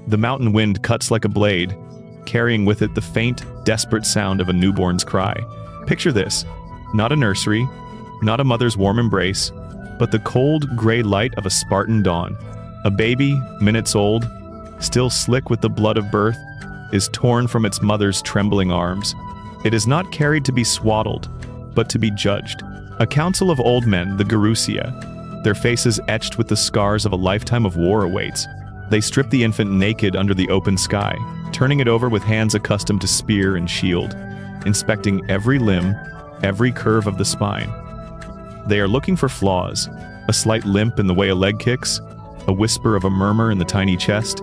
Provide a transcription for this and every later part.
The mountain wind cuts like a blade, carrying with it the faint, desperate sound of a newborn's cry. Picture this: not a nursery, not a mother's warm embrace, but the cold, gray light of a Spartan dawn. A baby, minutes old, still slick with the blood of birth, is torn from its mother's trembling arms. It is not carried to be swaddled, but to be judged. A council of old men, the Gerousia, their faces etched with the scars of a lifetime of war awaits. They strip the infant naked under the open sky, turning it over with hands accustomed to spear and shield, inspecting every limb, every curve of the spine. They are looking for flaws, a slight limp in the way a leg kicks, a whisper of a murmur in the tiny chest,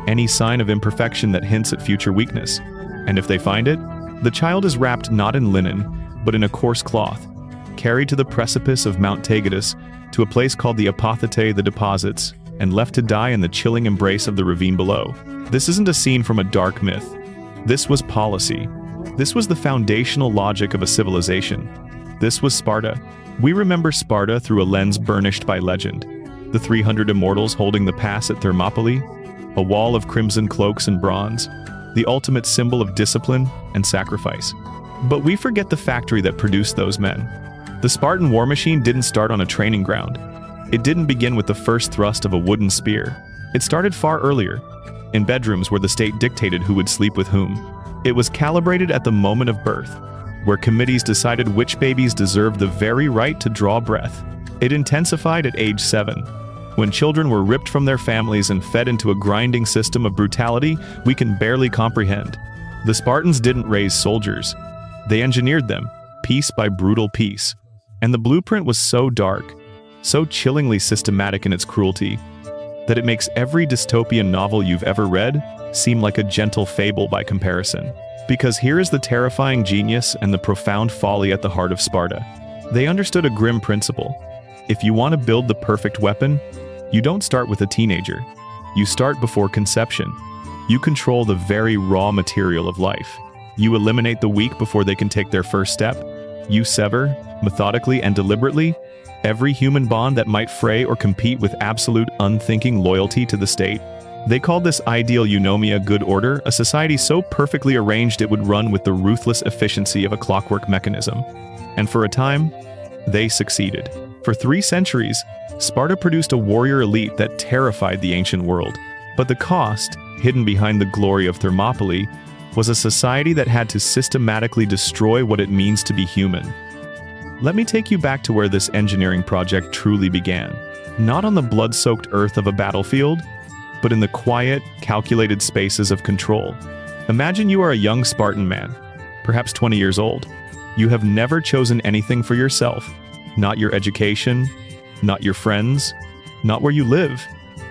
any sign of imperfection that hints at future weakness. And if they find it, the child is wrapped not in linen, but in a coarse cloth, carried to the precipice of Mount Taygetus, to a place called the Apothete, the deposits, and left to die in the chilling embrace of the ravine below. This isn't a scene from a dark myth. This was policy. This was the foundational logic of a civilization. This was Sparta. We remember Sparta through a lens burnished by legend. The 300 immortals holding the pass at Thermopylae, a wall of crimson cloaks and bronze, the ultimate symbol of discipline and sacrifice. But we forget the factory that produced those men. The Spartan war machine didn't start on a training ground. It didn't begin with the first thrust of a wooden spear. It started far earlier, in bedrooms where the state dictated who would sleep with whom. It was calibrated at the moment of birth, where committees decided which babies deserved the very right to draw breath. It intensified at age 7, when children were ripped from their families and fed into a grinding system of brutality we can barely comprehend. The Spartans didn't raise soldiers. They engineered them, piece by brutal piece. And the blueprint was so dark, so chillingly systematic in its cruelty, that it makes every dystopian novel you've ever read seem like a gentle fable by comparison. Because here is the terrifying genius and the profound folly at the heart of Sparta. They understood a grim principle. If you want to build the perfect weapon, you don't start with a teenager. You start before conception. You control the very raw material of life. You eliminate the weak before they can take their first step. You sever, methodically and deliberately, every human bond that might fray or compete with absolute unthinking loyalty to the state. They called this ideal eunomia good order, a society so perfectly arranged it would run with the ruthless efficiency of a clockwork mechanism. And for a time, they succeeded. For 3 centuries, Sparta produced a warrior elite that terrified the ancient world. But the cost, hidden behind the glory of Thermopylae, was a society that had to systematically destroy what it means to be human. Let me take you back to where this engineering project truly began. Not on the blood-soaked earth of a battlefield, but in the quiet, calculated spaces of control. Imagine you are a young Spartan man, perhaps 20 years old. You have never chosen anything for yourself, not your education, not your friends, not where you live,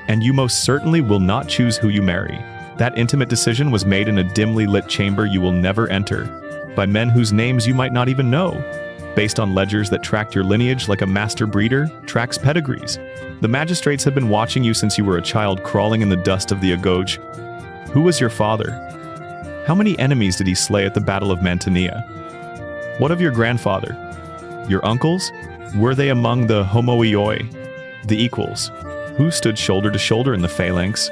and you most certainly will not choose who you marry. That intimate decision was made in a dimly lit chamber you will never enter, by men whose names you might not even know, based on ledgers that tracked your lineage like a master breeder tracks pedigrees. The magistrates had been watching you since you were a child crawling in the dust of the Agoge. Who was your father? How many enemies did he slay at the Battle of Mantinea? What of your grandfather? Your uncles? Were they among the homoioi, the equals, who stood shoulder to shoulder in the phalanx?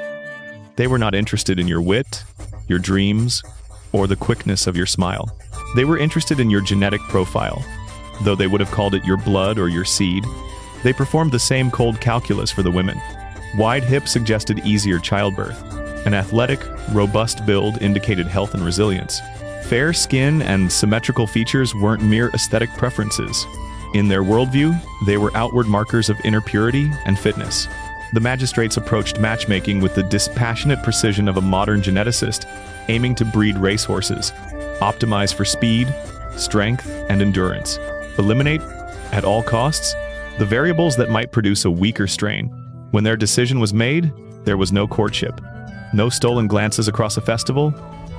They were not interested in your wit, your dreams, or the quickness of your smile. They were interested in your genetic profile. Though they would have called it your blood or your seed, they performed the same cold calculus for the women. Wide hips suggested easier childbirth. An athletic, robust build indicated health and resilience. Fair skin and symmetrical features weren't mere aesthetic preferences. In their worldview, they were outward markers of inner purity and fitness. The magistrates approached matchmaking with the dispassionate precision of a modern geneticist, aiming to breed racehorses, optimize for speed, strength, and endurance. Eliminate, at all costs, the variables that might produce a weaker strain. When their decision was made, there was no courtship, no stolen glances across a festival,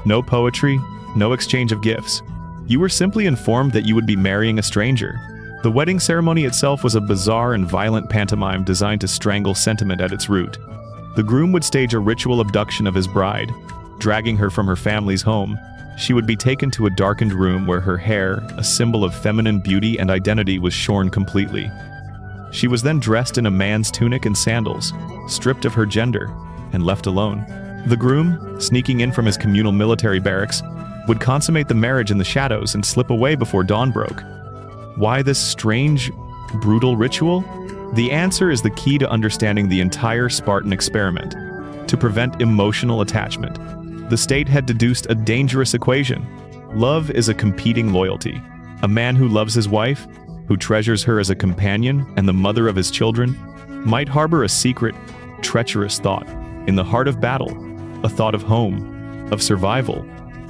no poetry, no exchange of gifts. You were simply informed that you would be marrying a stranger. The wedding ceremony itself was a bizarre and violent pantomime designed to strangle sentiment at its root. The groom would stage a ritual abduction of his bride, dragging her from her family's home. She would be taken to a darkened room where her hair, a symbol of feminine beauty and identity, was shorn completely. She was then dressed in a man's tunic and sandals, stripped of her gender, and left alone. The groom, sneaking in from his communal military barracks, would consummate the marriage in the shadows and slip away before dawn broke. Why this strange, brutal ritual? The answer is the key to understanding the entire Spartan experiment. To prevent emotional attachment, the state had deduced a dangerous equation. Love is a competing loyalty. A man who loves his wife, who treasures her as a companion and the mother of his children, might harbor a secret, treacherous thought in the heart of battle, a thought of home, of survival,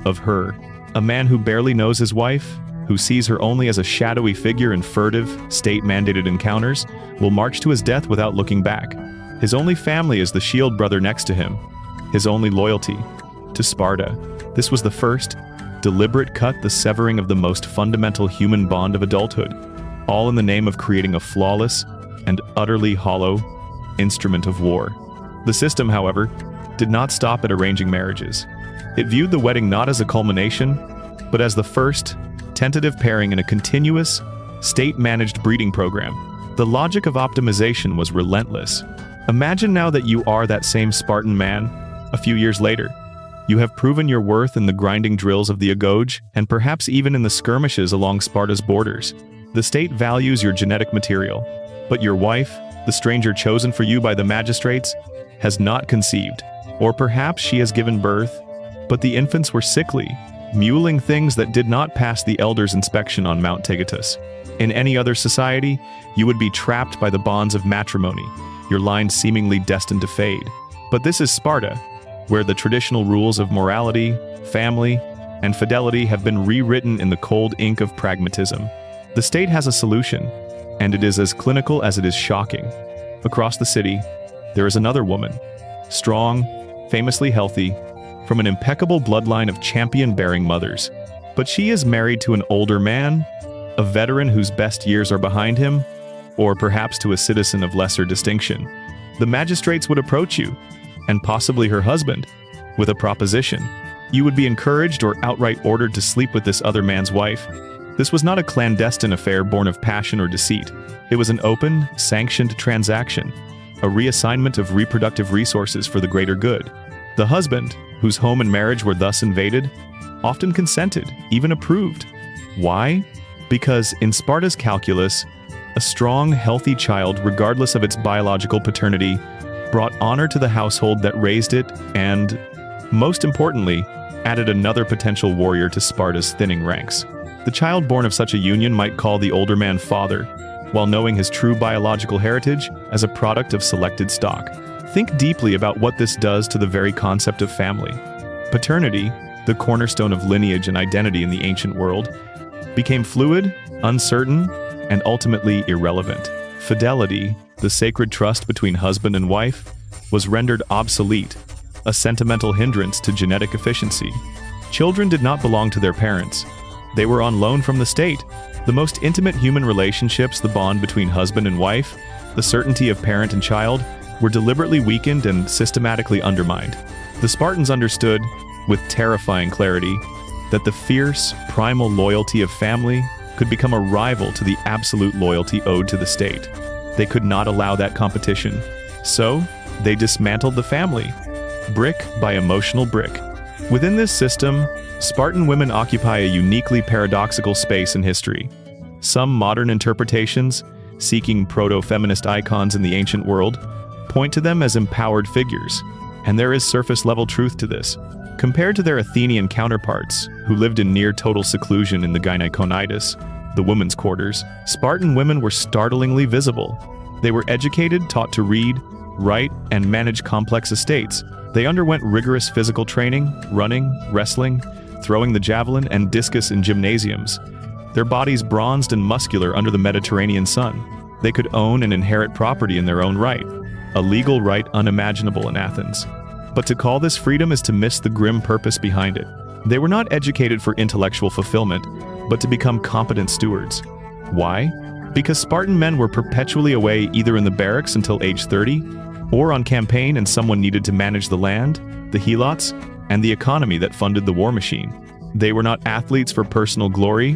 of her. A man who barely knows his wife, who sees her only as a shadowy figure in furtive, state-mandated encounters, will march to his death without looking back. His only family is the shield brother next to him, his only loyalty to Sparta. This was the first, deliberate cut, the severing of the most fundamental human bond of adulthood, all in the name of creating a flawless and utterly hollow instrument of war. The system, however, did not stop at arranging marriages. It viewed the wedding not as a culmination, but as the first, tentative pairing in a continuous, state-managed breeding program. The logic of optimization was relentless. Imagine now that you are that same Spartan man, a few years later. You have proven your worth in the grinding drills of the Agoge, and perhaps even in the skirmishes along Sparta's borders. The state values your genetic material, but your wife, the stranger chosen for you by the magistrates, has not conceived. Or perhaps she has given birth, but the infants were sickly, muling things that did not pass the elders' inspection on Mount Tegetus. In any other society, you would be trapped by the bonds of matrimony, your line seemingly destined to fade. But this is Sparta, where the traditional rules of morality, family, and fidelity have been rewritten in the cold ink of pragmatism. The state has a solution, and it is as clinical as it is shocking. Across the city, there is another woman, strong, famously healthy, from an impeccable bloodline of champion-bearing mothers. But she is married to an older man, a veteran whose best years are behind him, or perhaps to a citizen of lesser distinction. The magistrates would approach you, and possibly her husband, with a proposition. You would be encouraged or outright ordered to sleep with this other man's wife. This was not a clandestine affair born of passion or deceit. It was an open, sanctioned transaction, a reassignment of reproductive resources for the greater good. The husband, whose home and marriage were thus invaded, often consented, even approved. Why? Because in Sparta's calculus, a strong, healthy child, regardless of its biological paternity, brought honor to the household that raised it and, most importantly, added another potential warrior to Sparta's thinning ranks. The child born of such a union might call the older man father, while knowing his true biological heritage as a product of selected stock. Think deeply about what this does to the very concept of family. Paternity, the cornerstone of lineage and identity in the ancient world, became fluid, uncertain, and ultimately irrelevant. Fidelity, the sacred trust between husband and wife, was rendered obsolete, a sentimental hindrance to genetic efficiency. Children did not belong to their parents. They were on loan from the state. The most intimate human relationships, the bond between husband and wife, the certainty of parent and child, were deliberately weakened and systematically undermined. The Spartans understood, with terrifying clarity, that the fierce, primal loyalty of family could become a rival to the absolute loyalty owed to the state. They could not allow that competition. So, they dismantled the family, brick by emotional brick. Within this system, Spartan women occupy a uniquely paradoxical space in history. Some modern interpretations, seeking proto-feminist icons in the ancient world, point to them as empowered figures, and there is surface-level truth to this. Compared to their Athenian counterparts, who lived in near-total seclusion in the gynaeconitis, the women's quarters, Spartan women were startlingly visible. They were educated, taught to read, write, and manage complex estates. They underwent rigorous physical training, running, wrestling, throwing the javelin, and discus in gymnasiums. Their bodies bronzed and muscular under the Mediterranean sun. They could own and inherit property in their own right, a legal right unimaginable in Athens. But to call this freedom is to miss the grim purpose behind it. They were not educated for intellectual fulfillment, but to become competent stewards. Why? Because Spartan men were perpetually away either in the barracks until age 30, or on campaign and someone needed to manage the land, the helots, and the economy that funded the war machine. They were not athletes for personal glory,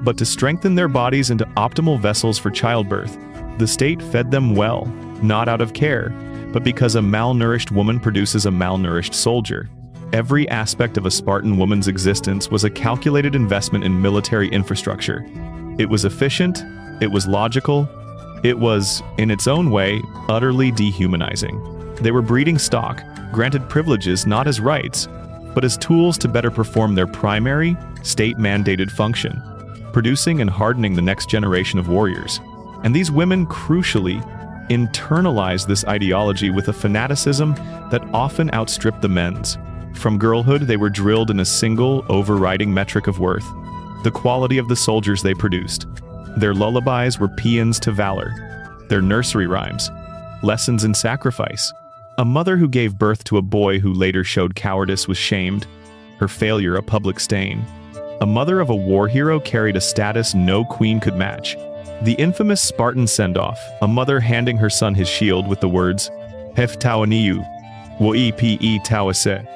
but to strengthen their bodies into optimal vessels for childbirth. The state fed them well, not out of care, but because a malnourished woman produces a malnourished soldier. Every aspect of a Spartan woman's existence was a calculated investment in military infrastructure. It was efficient, it was logical, it was, in its own way, utterly dehumanizing. They were breeding stock, granted privileges not as rights, but as tools to better perform their primary, state-mandated function, producing and hardening the next generation of warriors. And these women, crucially, internalized this ideology with a fanaticism that often outstripped the men's. From girlhood, they were drilled in a single, overriding metric of worth: the quality of the soldiers they produced. Their lullabies were paeans to valor, their nursery rhymes, lessons in sacrifice. A mother who gave birth to a boy who later showed cowardice was shamed, her failure a public stain. A mother of a war hero carried a status no queen could match. The infamous Spartan send-off, a mother handing her son his shield with the words, Hef tawaniu, wo epe tawase,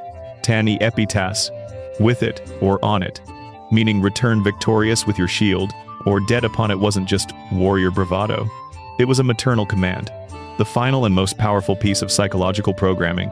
tani epitas, with it or on it, meaning return victorious with your shield, or dead upon it wasn't just warrior bravado. It was a maternal command, the final and most powerful piece of psychological programming.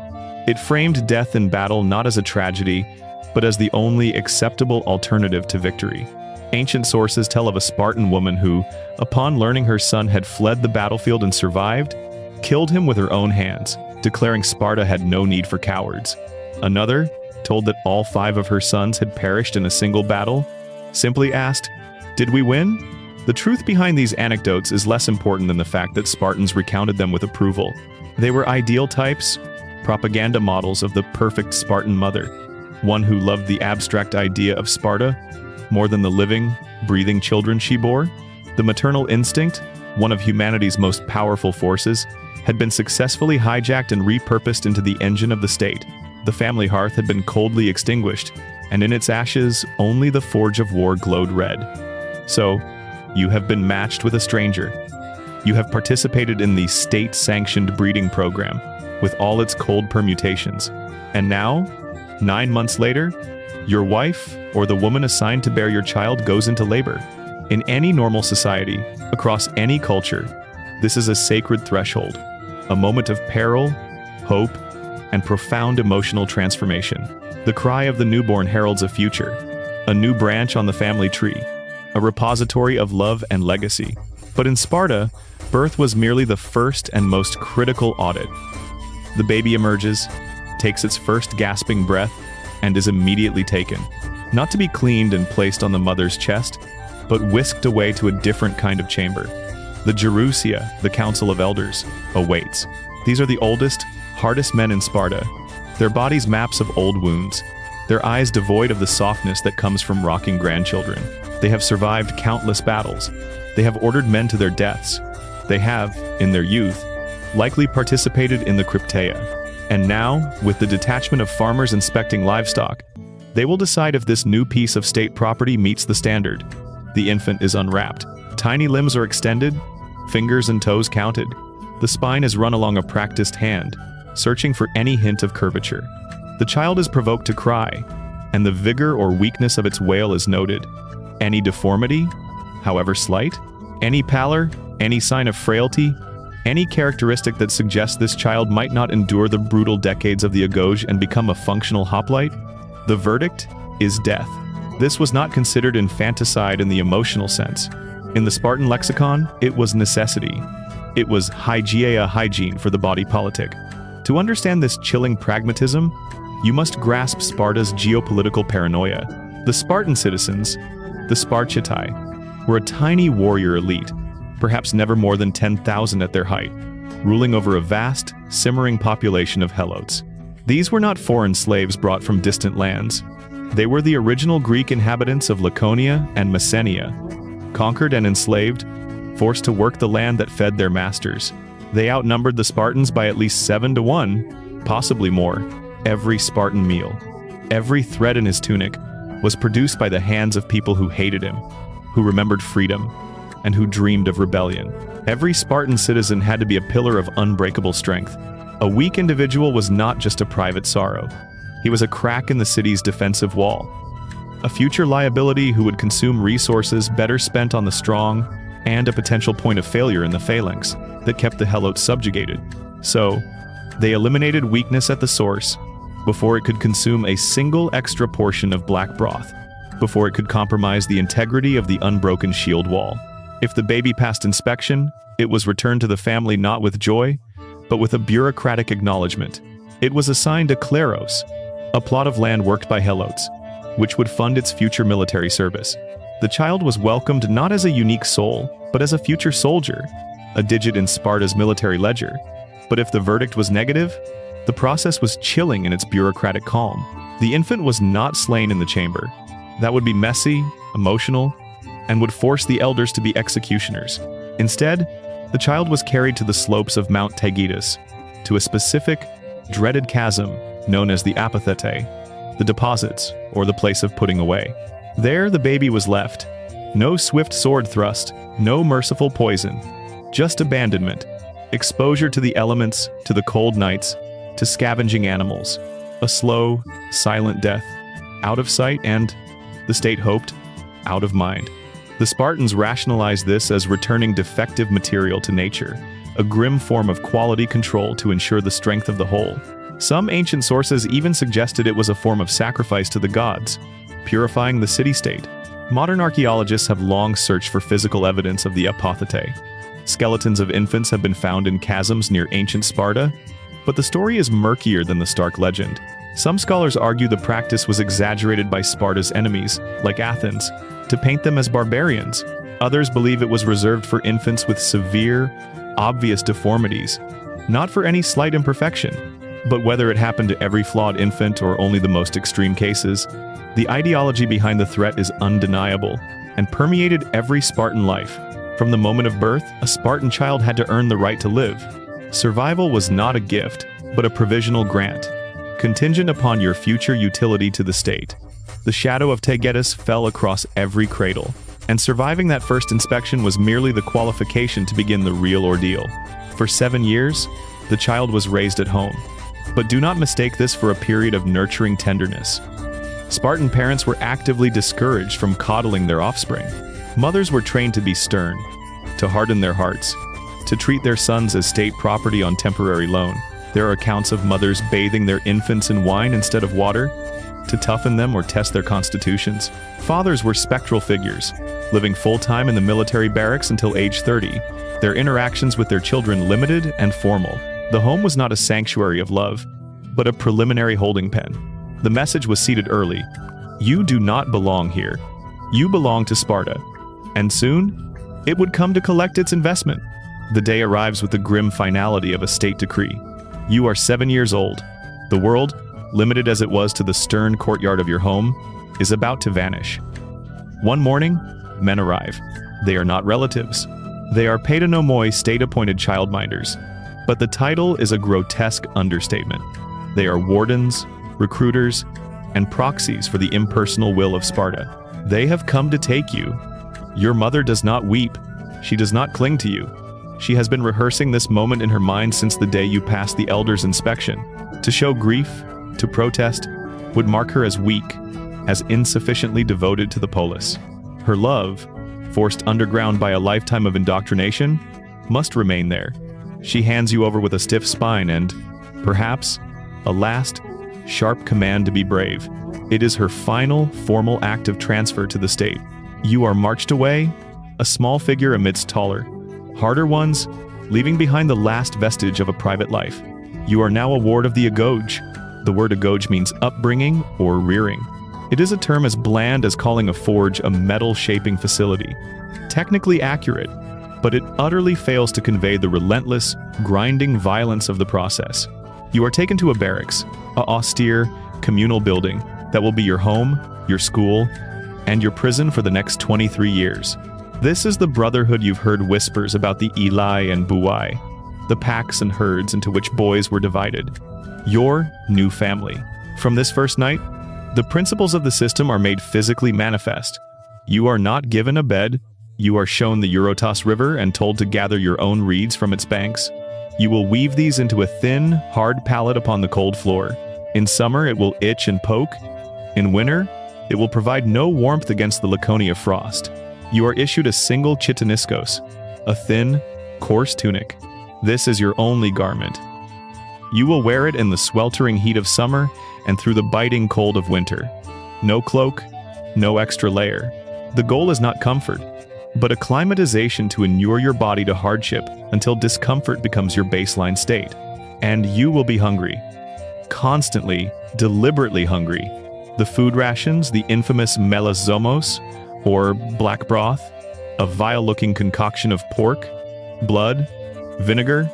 It framed death in battle not as a tragedy, but as the only acceptable alternative to victory. Ancient sources tell of a Spartan woman who, upon learning her son had fled the battlefield and survived, killed him with her own hands, declaring Sparta had no need for cowards. Another, told that all 5 of her sons had perished in a single battle, simply asked, "Did we win?" The truth behind these anecdotes is less important than the fact that Spartans recounted them with approval. They were ideal types, propaganda models of the perfect Spartan mother, one who loved the abstract idea of Sparta more than the living, breathing children she bore. The maternal instinct, one of humanity's most powerful forces, had been successfully hijacked and repurposed into the engine of the state. The family hearth had been coldly extinguished, and in its ashes, only the forge of war glowed red. So, you have been matched with a stranger. You have participated in the state-sanctioned breeding program, with all its cold permutations. And now, 9 months later, your wife, or the woman assigned to bear your child, goes into labor. In any normal society, across any culture, this is a sacred threshold, a moment of peril, hope, and profound emotional transformation. The cry of the newborn heralds a future, a new branch on the family tree, a repository of love and legacy. But in Sparta, birth was merely the first and most critical audit. The baby emerges, takes its first gasping breath, and is immediately taken, not to be cleaned and placed on the mother's chest, but whisked away to a different kind of chamber. The Gerousia, the Council of Elders, awaits. These are the oldest, hardest men in Sparta, their bodies maps of old wounds, their eyes devoid of the softness that comes from rocking grandchildren. They have survived countless battles. They have ordered men to their deaths. They have, in their youth, likely participated in the Crypteia. And now, with the detachment of farmers inspecting livestock, they will decide if this new piece of state property meets the standard. The infant is unwrapped. Tiny limbs are extended, fingers and toes counted. The spine is run along a practiced hand, searching for any hint of curvature. The child is provoked to cry, and the vigor or weakness of its wail is noted. Any deformity, however slight, any pallor, any sign of frailty, any characteristic that suggests this child might not endure the brutal decades of the agauge and become a functional hoplite, the verdict is death. This was not considered infanticide in the emotional sense. In the Spartan lexicon, it was necessity. It was hygiene for the body politic. To understand this chilling pragmatism, you must grasp Sparta's geopolitical paranoia. The Spartan citizens, the Spartiatai, were a tiny warrior elite, perhaps never more than 10,000 at their height, ruling over a vast, simmering population of helots. These were not foreign slaves brought from distant lands. They were the original Greek inhabitants of Laconia and Messenia, conquered and enslaved, forced to work the land that fed their masters. They outnumbered the Spartans by at least 7 to 1, possibly more. Every Spartan meal, every thread in his tunic, was produced by the hands of people who hated him, who remembered freedom, and who dreamed of rebellion. Every Spartan citizen had to be a pillar of unbreakable strength. A weak individual was not just a private sorrow. He was a crack in the city's defensive wall, a future liability who would consume resources better spent on the strong, and a potential point of failure in the phalanx that kept the helots subjugated. So, They eliminated weakness at the source before it could consume a single extra portion of black broth, before it could compromise the integrity of the unbroken shield wall. If the baby passed inspection, it was returned to the family not with joy, but with a bureaucratic acknowledgement. It was assigned a kleros, a plot of land worked by helots, which would fund its future military service. The child was welcomed not as a unique soul, but as a future soldier, a digit in Sparta's military ledger. But if the verdict was negative, the process was chilling in its bureaucratic calm. The infant was not slain in the chamber. That would be messy, emotional, and would force the elders to be executioners. Instead, the child was carried to the slopes of Mount Taygetus, to a specific, dreaded chasm known as the apathete, the deposits, or the place of putting away. There the baby was left. No swift sword thrust, no merciful poison, just abandonment, exposure to the elements, to the cold nights, to scavenging animals, a slow, silent death, out of sight and, the state hoped, out of mind. The Spartans rationalized this as returning defective material to nature, a grim form of quality control to ensure the strength of the whole. Some ancient sources even suggested it was a form of sacrifice to the gods, purifying the city-state. Modern archaeologists have long searched for physical evidence of the apathete. Skeletons of infants have been found in chasms near ancient Sparta, but the story is murkier than the stark legend. Some scholars argue the practice was exaggerated by Sparta's enemies, like Athens, to paint them as barbarians. Others believe it was reserved for infants with severe, obvious deformities, not for any slight imperfection. But whether it happened to every flawed infant or only the most extreme cases, the ideology behind the threat is undeniable and permeated every Spartan life. From the moment of birth, a Spartan child had to earn the right to live. Survival was not a gift, but a provisional grant, contingent upon your future utility to the state. The shadow of Taygetus fell across every cradle, and surviving that first inspection was merely the qualification to begin the real ordeal. For 7 years, the child was raised at home. But do not mistake this for a period of nurturing tenderness. Spartan parents were actively discouraged from coddling their offspring. Mothers were trained to be stern, to harden their hearts, to treat their sons as state property on temporary loan. There are accounts of mothers bathing their infants in wine instead of water, to toughen them or test their constitutions. Fathers were spectral figures, living full-time in the military barracks until age 30, their interactions with their children limited and formal. The home was not a sanctuary of love, but a preliminary holding pen. The message was seeded early. You do not belong here. You belong to Sparta. And soon, it would come to collect its investment. The day arrives with the grim finality of a state decree. You are 7 years old. The world, limited as it was to the stern courtyard of your home, is about to vanish. One morning, men arrive. They are not relatives. They are paedonomoi state-appointed childminders. But the title is a grotesque understatement. They are wardens, recruiters, and proxies for the impersonal will of Sparta. They have come to take you. Your mother does not weep. She does not cling to you. She has been rehearsing this moment in her mind since the day you passed the elders' inspection. To show grief, to protest, would mark her as weak, as insufficiently devoted to the polis. Her love, forced underground by a lifetime of indoctrination, must remain there. She hands you over with a stiff spine and, perhaps, a last, sharp command to be brave. It is her final, formal act of transfer to the state. You are marched away, a small figure amidst taller, harder ones, leaving behind the last vestige of a private life. You are now a ward of the agoge. The word agoge means upbringing or rearing. It is a term as bland as calling a forge a metal-shaping facility. Technically accurate, but it utterly fails to convey the relentless, grinding violence of the process. You are taken to a barracks, an austere, communal building that will be your home, your school, and your prison for the next 23 years. This is the brotherhood you've heard whispers about the Eli and Buai, the packs and herds into which boys were divided. Your new family. From this first night, the principles of the system are made physically manifest. You are not given a bed. You are shown the Eurotas River and told to gather your own reeds from its banks. You will weave these into a thin, hard pallet upon the cold floor. In summer, it will itch and poke. In winter, it will provide no warmth against the Laconia frost. You are issued a single chitoniskos, a thin, coarse tunic. This is your only garment. You will wear it in the sweltering heat of summer and through the biting cold of winter. No cloak, no extra layer. The goal is not comfort, but acclimatization to inure your body to hardship until discomfort becomes your baseline state. And you will be hungry. Constantly, deliberately hungry. The food rations, the infamous melazomos, or black broth, a vile-looking concoction of pork, blood, vinegar,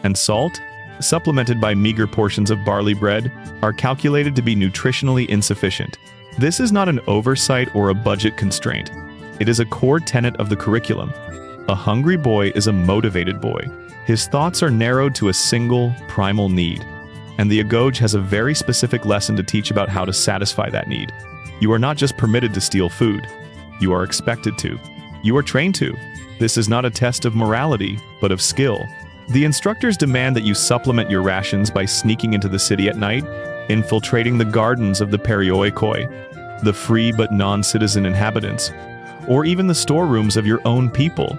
and salt, supplemented by meager portions of barley bread, are calculated to be nutritionally insufficient. This is not an oversight or a budget constraint. It is a core tenet of the curriculum. A hungry boy is a motivated boy. His thoughts are narrowed to a single, primal need. And the Agoge has a very specific lesson to teach about how to satisfy that need. You are not just permitted to steal food. You are expected to. You are trained to. This is not a test of morality, but of skill. The instructors demand that you supplement your rations by sneaking into the city at night, infiltrating the gardens of the perioikoi, the free but non-citizen inhabitants, or even the storerooms of your own people,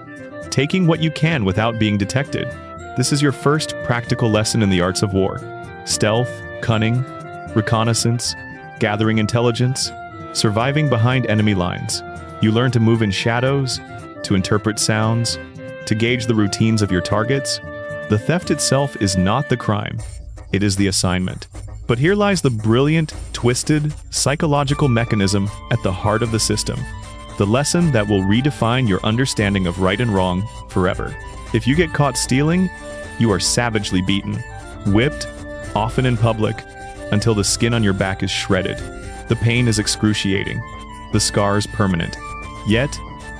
taking what you can without being detected. This is your first practical lesson in the arts of war. Stealth, cunning, reconnaissance, gathering intelligence, surviving behind enemy lines. You learn to move in shadows, to interpret sounds, to gauge the routines of your targets. The theft itself is not the crime. It is the assignment. But here lies the brilliant, twisted, psychological mechanism at the heart of the system. The lesson that will redefine your understanding of right and wrong forever. If you get caught stealing, you are savagely beaten, whipped, often in public, until the skin on your back is shredded. The pain is excruciating, the scars permanent. Yet,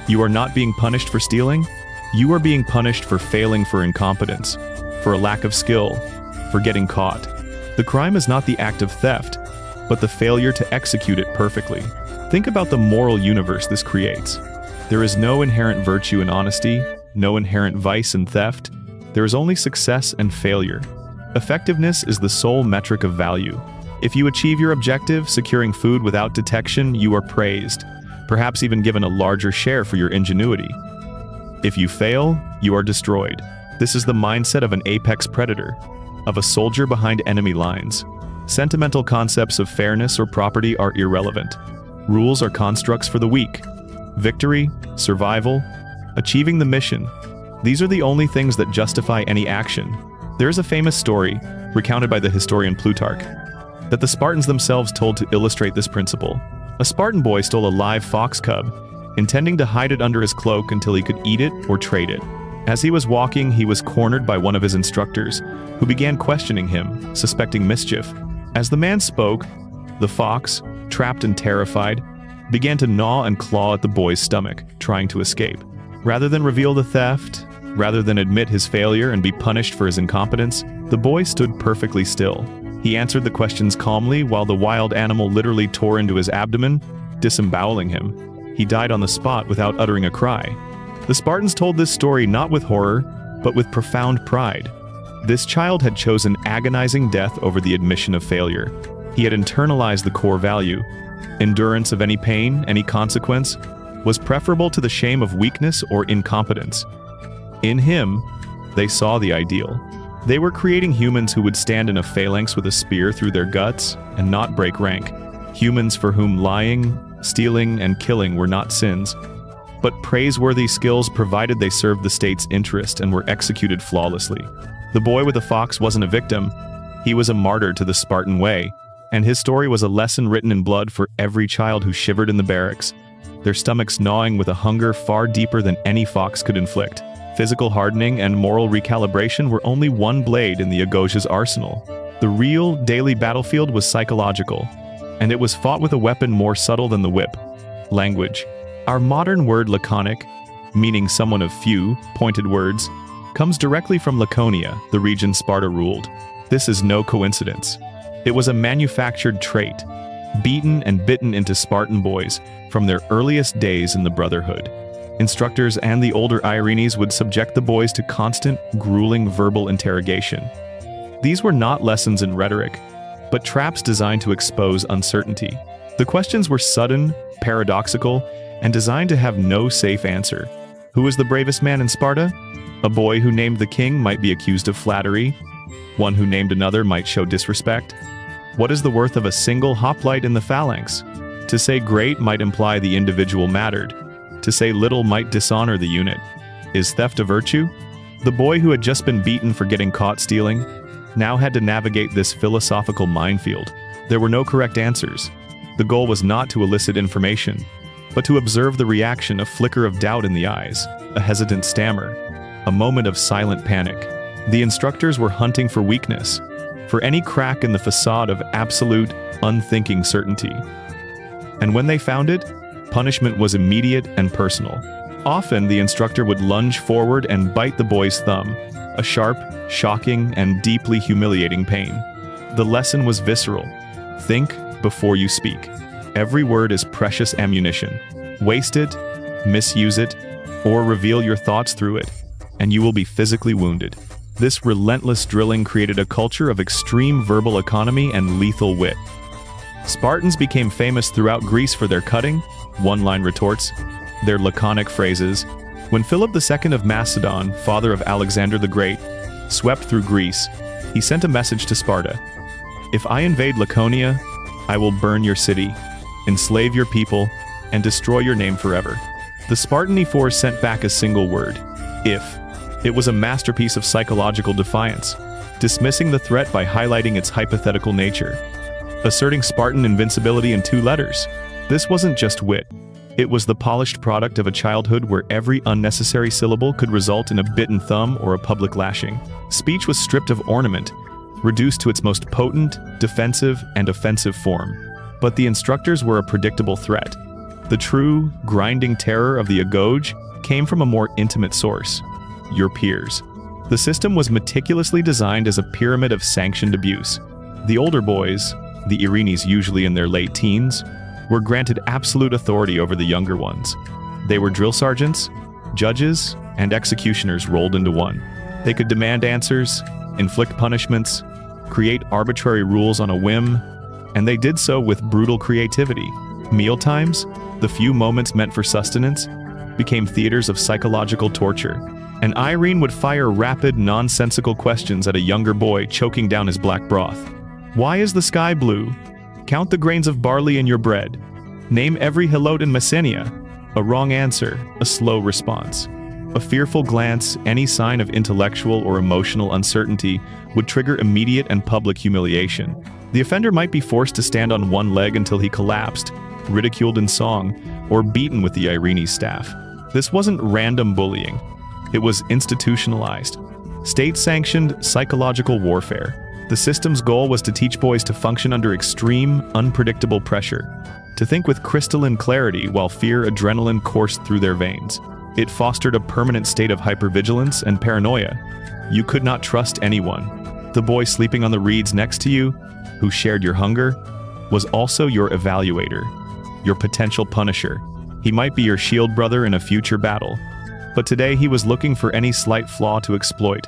you are not being punished for stealing. You are being punished for failing, for incompetence, for a lack of skill, for getting caught. The crime is not the act of theft, but the failure to execute it perfectly. Think about the moral universe this creates. There is no inherent virtue in honesty, no inherent vice in theft. There is only success and failure. Effectiveness is the sole metric of value. If you achieve your objective, securing food without detection, you are praised, perhaps even given a larger share for your ingenuity. If you fail, you are destroyed. This is the mindset of an apex predator, of a soldier behind enemy lines. Sentimental concepts of fairness or property are irrelevant. Rules are constructs for the weak. Victory, survival, achieving the mission. These are the only things that justify any action. There is a famous story, recounted by the historian Plutarch, that the Spartans themselves told to illustrate this principle. A Spartan boy stole a live fox cub, intending to hide it under his cloak until he could eat it or trade it. As he was walking, he was cornered by one of his instructors, who began questioning him, suspecting mischief. As the man spoke, the fox, trapped and terrified, began to gnaw and claw at the boy's stomach, trying to escape. Rather than reveal the theft, rather than admit his failure and be punished for his incompetence, the boy stood perfectly still. He answered the questions calmly while the wild animal literally tore into his abdomen, disemboweling him. He died on the spot without uttering a cry. The Spartans told this story not with horror, but with profound pride. This child had chosen agonizing death over the admission of failure. He had internalized the core value. Endurance of any pain, any consequence, was preferable to the shame of weakness or incompetence. In him, they saw the ideal. They were creating humans who would stand in a phalanx with a spear through their guts and not break rank. Humans for whom lying, stealing, and killing were not sins, but praiseworthy skills provided they served the state's interest and were executed flawlessly. The boy with the fox wasn't a victim. He was a martyr to the Spartan way, and his story was a lesson written in blood for every child who shivered in the barracks, their stomachs gnawing with a hunger far deeper than any fox could inflict. Physical hardening and moral recalibration were only one blade in the Agoge's arsenal. The real, daily battlefield was psychological, and it was fought with a weapon more subtle than the whip: language. Our modern word laconic, meaning someone of few, pointed words, comes directly from Laconia, the region Sparta ruled. This is no coincidence. It was a manufactured trait, beaten and bitten into Spartan boys from their earliest days in the Brotherhood. Instructors and the older Irines would subject the boys to constant, grueling verbal interrogation. These were not lessons in rhetoric, but traps designed to expose uncertainty. The questions were sudden, paradoxical, and designed to have no safe answer. Who was the bravest man in Sparta? A boy who named the king might be accused of flattery, One who named another might show disrespect. What is the worth of a single hoplite in the phalanx? To say great might imply the individual mattered. To say little might dishonor the unit. Is theft a virtue? The boy who had just been beaten for getting caught stealing now had to navigate this philosophical minefield. There were no correct answers. The goal was not to elicit information, but to observe the reaction, a flicker of doubt in the eyes, a hesitant stammer, a moment of silent panic. The instructors were hunting for weakness, for any crack in the facade of absolute, unthinking certainty. And when they found it, punishment was immediate and personal. Often, the instructor would lunge forward and bite the boy's thumb, a sharp, shocking, and deeply humiliating pain. The lesson was visceral. Think before you speak. Every word is precious ammunition. Waste it, misuse it, or reveal your thoughts through it, and you will be physically wounded. This relentless drilling created a culture of extreme verbal economy and lethal wit. Spartans became famous throughout Greece for their cutting, one-line retorts, their laconic phrases. When Philip II of Macedon, father of Alexander the Great, swept through Greece, he sent a message to Sparta. If I invade Laconia, I will burn your city, enslave your people, and destroy your name forever. The Spartan E4 sent back a single word, if. It was a masterpiece of psychological defiance, dismissing the threat by highlighting its hypothetical nature, asserting Spartan invincibility in 2 letters. This wasn't just wit. It was the polished product of a childhood where every unnecessary syllable could result in a bitten thumb or a public lashing. Speech was stripped of ornament, reduced to its most potent, defensive, and offensive form. But the instructors were a predictable threat. The true, grinding terror of the agoge came from a more intimate source: your peers. The system was meticulously designed as a pyramid of sanctioned abuse. The older boys, the Erinis usually in their late teens, were granted absolute authority over the younger ones. They were drill sergeants, judges, and executioners rolled into one. They could demand answers, inflict punishments, create arbitrary rules on a whim, and they did so with brutal creativity. Mealtimes, the few moments meant for sustenance, became theaters of psychological torture. And Irene would fire rapid, nonsensical questions at a younger boy choking down his black broth. Why is the sky blue? Count the grains of barley in your bread. Name every helot in Messenia. A wrong answer, a slow response. A fearful glance, any sign of intellectual or emotional uncertainty would trigger immediate and public humiliation. The offender might be forced to stand on one leg until he collapsed, ridiculed in song, or beaten with the Irene staff. This wasn't random bullying. It was institutionalized, state-sanctioned psychological warfare. The system's goal was to teach boys to function under extreme, unpredictable pressure, to think with crystalline clarity while fear adrenaline coursed through their veins. It fostered a permanent state of hypervigilance and paranoia. You could not trust anyone. The boy sleeping on the reeds next to you, who shared your hunger, was also your evaluator, your potential punisher. He might be your shield brother in a future battle, but today he was looking for any slight flaw to exploit,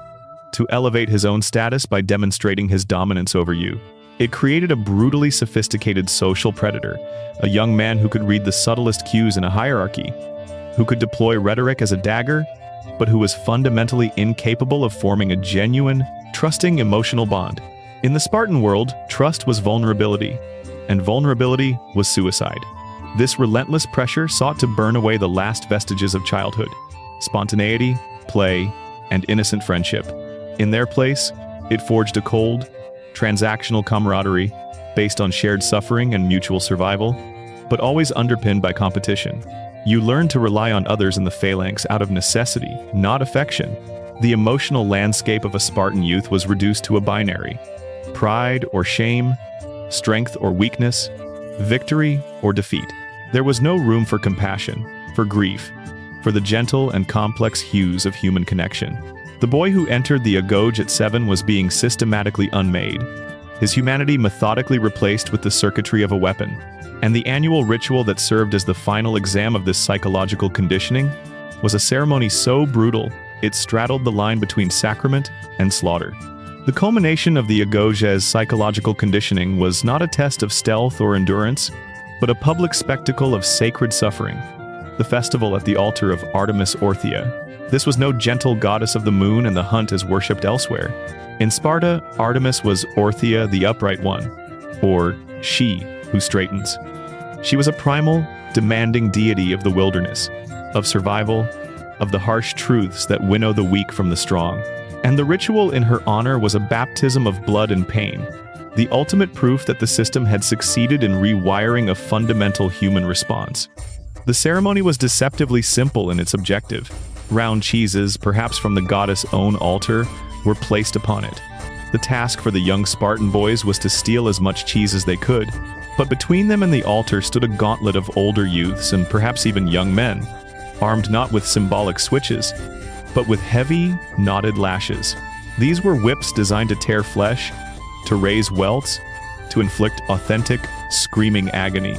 to elevate his own status by demonstrating his dominance over you. It created a brutally sophisticated social predator, a young man who could read the subtlest cues in a hierarchy, who could deploy rhetoric as a dagger, but who was fundamentally incapable of forming a genuine, trusting emotional bond. In the Spartan world, trust was vulnerability, and vulnerability was suicide. This relentless pressure sought to burn away the last vestiges of childhood: spontaneity, play, and innocent friendship. In their place, it forged a cold, transactional camaraderie based on shared suffering and mutual survival, but always underpinned by competition. You learned to rely on others in the phalanx out of necessity, not affection. The emotional landscape of a Spartan youth was reduced to a binary: pride or shame, strength or weakness, victory or defeat. There was no room for compassion, for grief, for the gentle and complex hues of human connection. The boy who entered the agoge at 7 was being systematically unmade, his humanity methodically replaced with the circuitry of a weapon. And the annual ritual that served as the final exam of this psychological conditioning was a ceremony so brutal it straddled the line between sacrament and slaughter. The culmination of the agoge's psychological conditioning was not a test of stealth or endurance, but a public spectacle of sacred suffering. the festival at the altar of Artemis Orthia. This was no gentle goddess of the moon and the hunt as worshipped elsewhere. In Sparta, Artemis was Orthia the upright one, or she who straightens. She was a primal, demanding deity of the wilderness, of survival, of the harsh truths that winnow the weak from the strong. And the ritual in her honor was a baptism of blood and pain, the ultimate proof that the system had succeeded in rewiring a fundamental human response. The ceremony was deceptively simple in its objective. Round cheeses, perhaps from the goddess' own altar, were placed upon it. The task for the young Spartan boys was to steal as much cheese as they could, but between them and the altar stood a gauntlet of older youths and perhaps even young men, armed not with symbolic switches, but with heavy, knotted lashes. These were whips designed to tear flesh, to raise welts, to inflict authentic, screaming agony.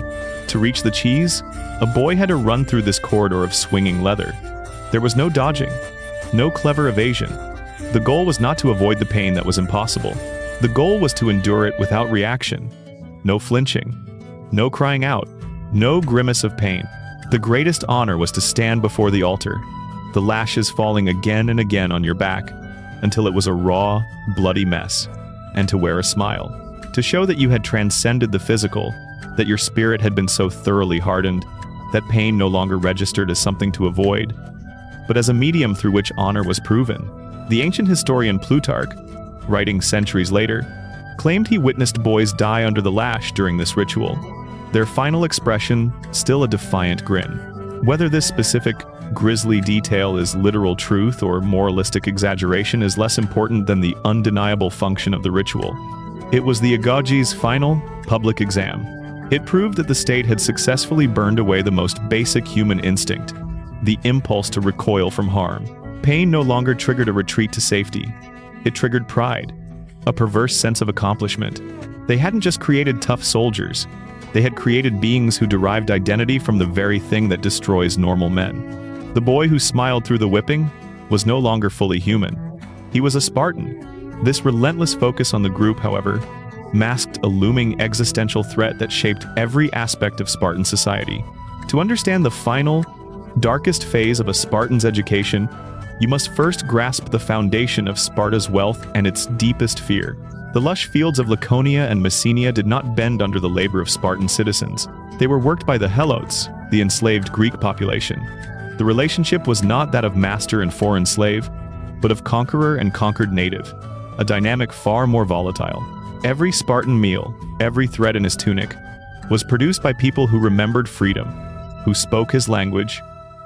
To reach the cheese, a boy had to run through this corridor of swinging leather. There was no dodging, no clever evasion. The goal was not to avoid the pain that was impossible. The goal was to endure it without reaction. No flinching, no crying out, no grimace of pain. The greatest honor was to stand before the altar, the lashes falling again and again on your back, until it was a raw, bloody mess, and to wear a smile, to show that you had transcended the physical, that your spirit had been so thoroughly hardened, that pain no longer registered as something to avoid, but as a medium through which honor was proven. The ancient historian Plutarch, writing centuries later, claimed he witnessed boys die under the lash during this ritual, their final expression still a defiant grin. Whether this specific grisly detail is literal truth or moralistic exaggeration is less important than the undeniable function of the ritual. It was the agoge's final, public exam. It proved that the state had successfully burned away the most basic human instinct, the impulse to recoil from harm. Pain no longer triggered a retreat to safety. It triggered pride, a perverse sense of accomplishment. They hadn't just created tough soldiers. They had created beings who derived identity from the very thing that destroys normal men. The boy who smiled through the whipping was no longer fully human. He was a Spartan. This relentless focus on the group, however, masked a looming existential threat that shaped every aspect of Spartan society. To understand the final, darkest phase of a Spartan's education, you must first grasp the foundation of Sparta's wealth and its deepest fear. The lush fields of Laconia and Messenia did not bend under the labor of Spartan citizens. They were worked by the Helots, the enslaved Greek population. The relationship was not that of master and foreign slave, but of conqueror and conquered native, a dynamic far more volatile. Every Spartan meal, every thread in his tunic, was produced by people who remembered freedom, who spoke his language,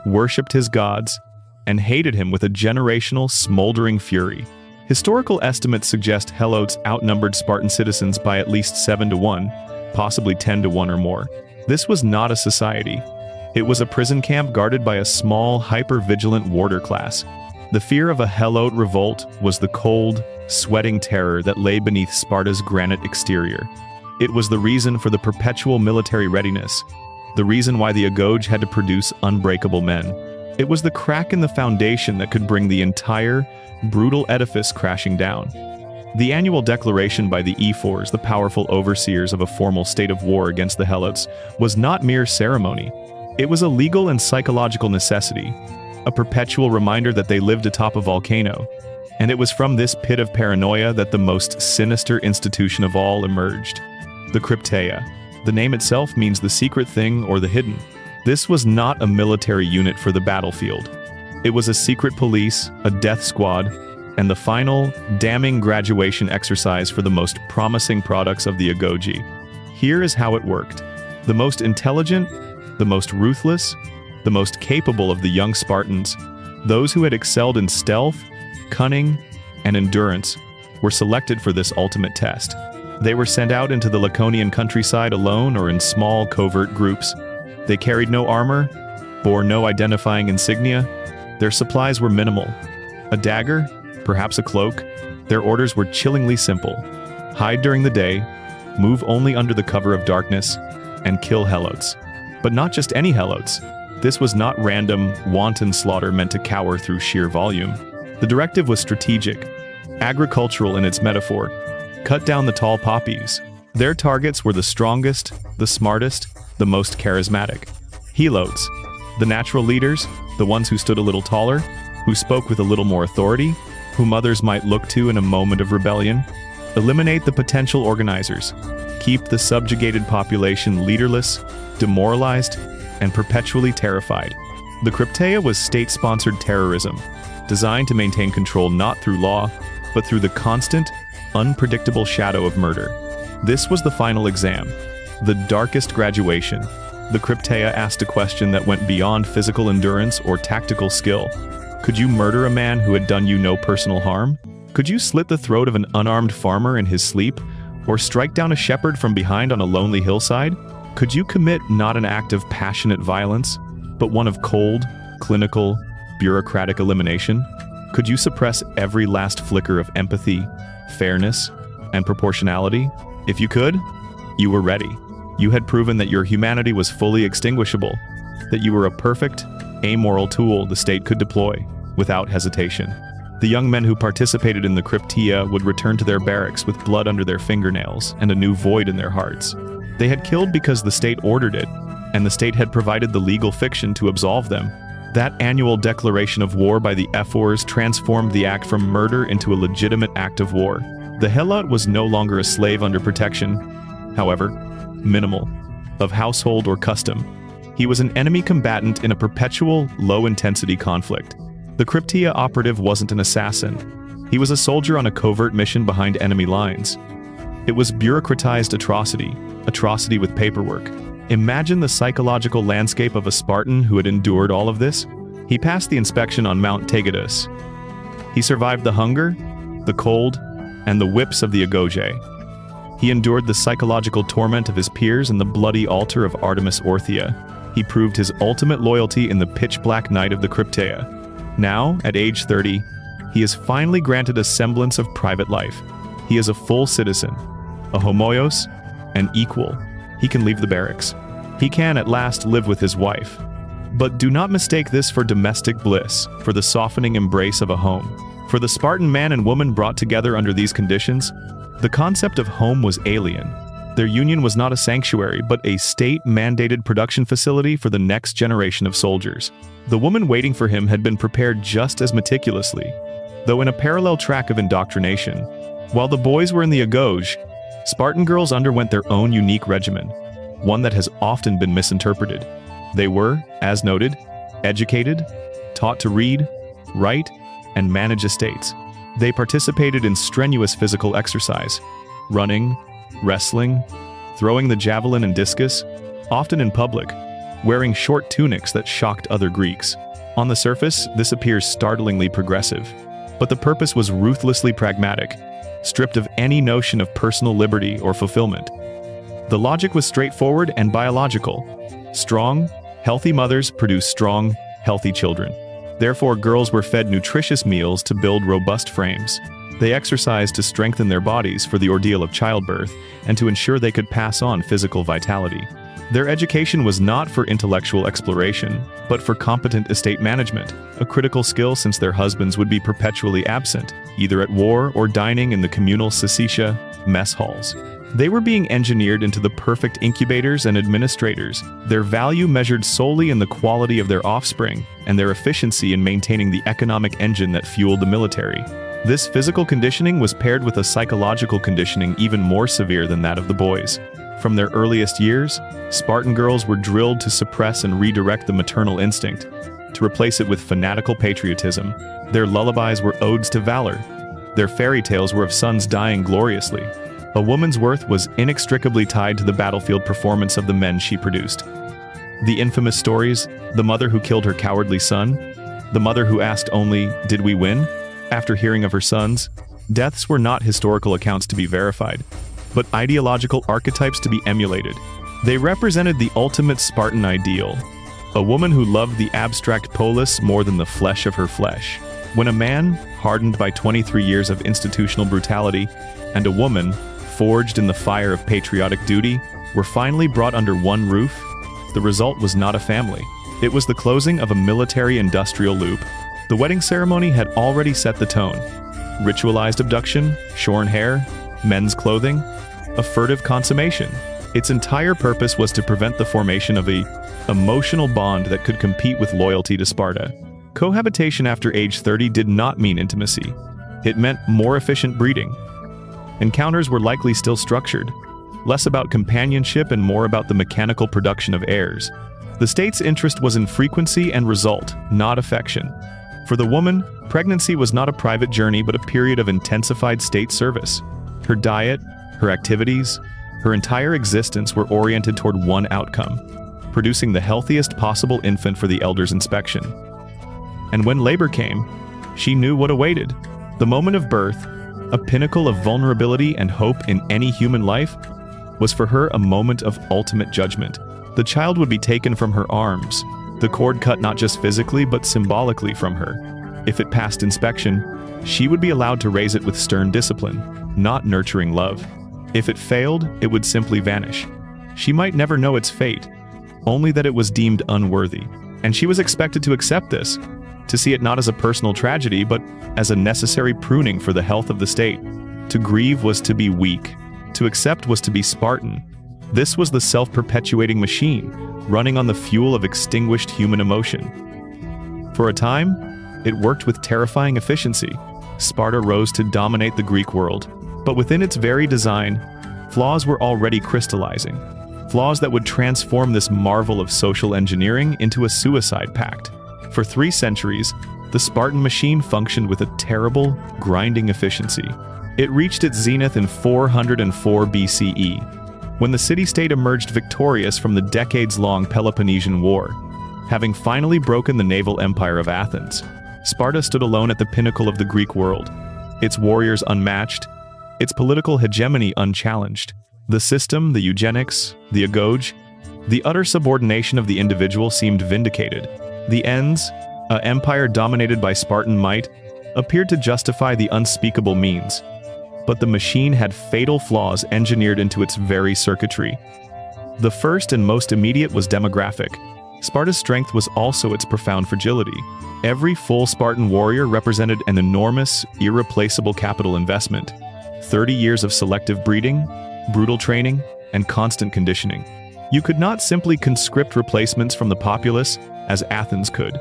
worshipped his gods, and hated him with a generational, smoldering fury. Historical estimates suggest Helots outnumbered Spartan citizens by at least 7-1, possibly 10-1 or more. This was not a society. It was a prison camp guarded by a small, hyper-vigilant warder class. The fear of a Helot revolt was the cold, sweating terror that lay beneath Sparta's granite exterior. It was the reason for the perpetual military readiness, the reason why the Agoge had to produce unbreakable men. It was the crack in the foundation that could bring the entire, brutal edifice crashing down. The annual declaration by the ephors, the powerful overseers of a formal state of war against the Helots, was not mere ceremony. It was a legal and psychological necessity, a perpetual reminder that they lived atop a volcano. And it was from this pit of paranoia that the most sinister institution of all emerged, the Crypteia. The name itself means the secret thing or the hidden. This was not a military unit for the battlefield. It was a secret police, a death squad, and the final, damning graduation exercise for the most promising products of the Agoge. Here is how it worked. The most intelligent, the most ruthless, the most capable of the young Spartans, those who had excelled in stealth, cunning, and endurance, were selected for this ultimate test. They were sent out into the Laconian countryside alone or in small, covert groups. They carried no armor, bore no identifying insignia. Their supplies were minimal. A dagger, perhaps a cloak. Their orders were chillingly simple. Hide during the day, move only under the cover of darkness, and kill Helots. But not just any Helots. This was not random, wanton slaughter meant to cower through sheer volume. The directive was strategic, agricultural in its metaphor. Cut down the tall poppies. Their targets were the strongest, the smartest, the most charismatic. Helots, The natural leaders, the ones who stood a little taller, who spoke with a little more authority, whom others might look to in a moment of rebellion. Eliminate the potential organizers. Keep the subjugated population leaderless, demoralized, and perpetually terrified. The Krypteia was state-sponsored terrorism, designed to maintain control not through law, but through the constant, unpredictable shadow of murder. This was the final exam, the darkest graduation. The Krypteia asked a question that went beyond physical endurance or tactical skill. Could you murder a man who had done you no personal harm? Could you slit the throat of an unarmed farmer in his sleep, or strike down a shepherd from behind on a lonely hillside? Could you commit not an act of passionate violence, but one of cold, clinical, bureaucratic elimination? Could you suppress every last flicker of empathy, fairness, and proportionality? If you could, you were ready. You had proven that your humanity was fully extinguishable, that you were a perfect, amoral tool the state could deploy, without hesitation. The young men who participated in the Krypteia would return to their barracks with blood under their fingernails and a new void in their hearts. They had killed because the state ordered it, and the state had provided the legal fiction to absolve them. That annual declaration of war by the Ephors transformed the act from murder into a legitimate act of war. The Helot was no longer a slave under protection, however, minimal, of household or custom. He was an enemy combatant in a perpetual, low-intensity conflict. The Krypteia operative wasn't an assassin. He was a soldier on a covert mission behind enemy lines. It was bureaucratized atrocity with paperwork. Imagine the psychological landscape of a Spartan who had endured all of this. He passed the inspection on Mount Tegetus. He survived the hunger, the cold, and the whips of the Agoge. He endured the psychological torment of his peers and the bloody altar of Artemis Orthia. He proved his ultimate loyalty in the pitch-black night of the Krypteia. Now, at age 30, he is finally granted a semblance of private life. He is a full citizen, a homoios, an equal. He can leave the barracks. He can at last live with his wife. But do not mistake this for domestic bliss, for the softening embrace of a home. For the Spartan man and woman brought together under these conditions, the concept of home was alien. Their union was not a sanctuary, but a state-mandated production facility for the next generation of soldiers. The woman waiting for him had been prepared just as meticulously, though in a parallel track of indoctrination. While the boys were in the Agoge, Spartan girls underwent their own unique regimen, one that has often been misinterpreted. They were, as noted, educated, taught to read, write, and manage estates. They participated in strenuous physical exercise, running, wrestling, throwing the javelin and discus, often in public, wearing short tunics that shocked other Greeks. On the surface, this appears startlingly progressive, but the purpose was ruthlessly pragmatic, stripped of any notion of personal liberty or fulfillment. The logic was straightforward and biological. Strong, healthy mothers produce strong, healthy children. Therefore, girls were fed nutritious meals to build robust frames. They exercised to strengthen their bodies for the ordeal of childbirth and to ensure they could pass on physical vitality. Their education was not for intellectual exploration, but for competent estate management, a critical skill since their husbands would be perpetually absent, either at war or dining in the communal syssitia mess halls. They were being engineered into the perfect incubators and administrators, their value measured solely in the quality of their offspring and their efficiency in maintaining the economic engine that fueled the military. This physical conditioning was paired with a psychological conditioning even more severe than that of the boys. From their earliest years, Spartan girls were drilled to suppress and redirect the maternal instinct, to replace it with fanatical patriotism. Their lullabies were odes to valor. Their fairy tales were of sons dying gloriously. A woman's worth was inextricably tied to the battlefield performance of the men she produced. The infamous stories, the mother who killed her cowardly son, the mother who asked only, "Did we win?" after hearing of her sons, deaths were not historical accounts to be verified, but ideological archetypes to be emulated. They represented the ultimate Spartan ideal, a woman who loved the abstract polis more than the flesh of her flesh. When a man, hardened by 23 years of institutional brutality, and a woman, forged in the fire of patriotic duty, were finally brought under one roof, the result was not a family. It was the closing of a military-industrial loop. The wedding ceremony had already set the tone. Ritualized abduction, shorn hair, men's clothing, a furtive consummation. Its entire purpose was to prevent the formation of an emotional bond that could compete with loyalty to Sparta. Cohabitation after age 30 did not mean intimacy. It meant more efficient breeding. Encounters were likely still structured, less about companionship and more about the mechanical production of heirs. The state's interest was in frequency and result, not affection. For the woman, pregnancy was not a private journey but a period of intensified state service. Her diet, her activities, her entire existence were oriented toward one outcome: producing the healthiest possible infant for the elder's inspection. And when labor came, she knew what awaited. The moment of birth, a pinnacle of vulnerability and hope in any human life, was for her a moment of ultimate judgment. The child would be taken from her arms, the cord cut not just physically but symbolically from her. If it passed inspection, she would be allowed to raise it with stern discipline, not nurturing love. If it failed, it would simply vanish. She might never know its fate, only that it was deemed unworthy. And she was expected to accept this, to see it not as a personal tragedy, but as a necessary pruning for the health of the state. To grieve was to be weak. To accept was to be Spartan. This was the self-perpetuating machine, running on the fuel of extinguished human emotion. For a time, it worked with terrifying efficiency. Sparta rose to dominate the Greek world. But within its very design, flaws were already crystallizing. Flaws that would transform this marvel of social engineering into a suicide pact. For 3 centuries, the Spartan machine functioned with a terrible, grinding efficiency. It reached its zenith in 404 BCE, when the city-state emerged victorious from the decades-long Peloponnesian War. Having finally broken the naval empire of Athens, Sparta stood alone at the pinnacle of the Greek world, its warriors unmatched, its political hegemony unchallenged. The system, the eugenics, the agoge, the utter subordination of the individual seemed vindicated. The ends, an empire dominated by Spartan might, appeared to justify the unspeakable means. But the machine had fatal flaws engineered into its very circuitry. The first and most immediate was demographic. Sparta's strength was also its profound fragility. Every full Spartan warrior represented an enormous, irreplaceable capital investment. 30 years of selective breeding, brutal training, and constant conditioning. You could not simply conscript replacements from the populace as Athens could.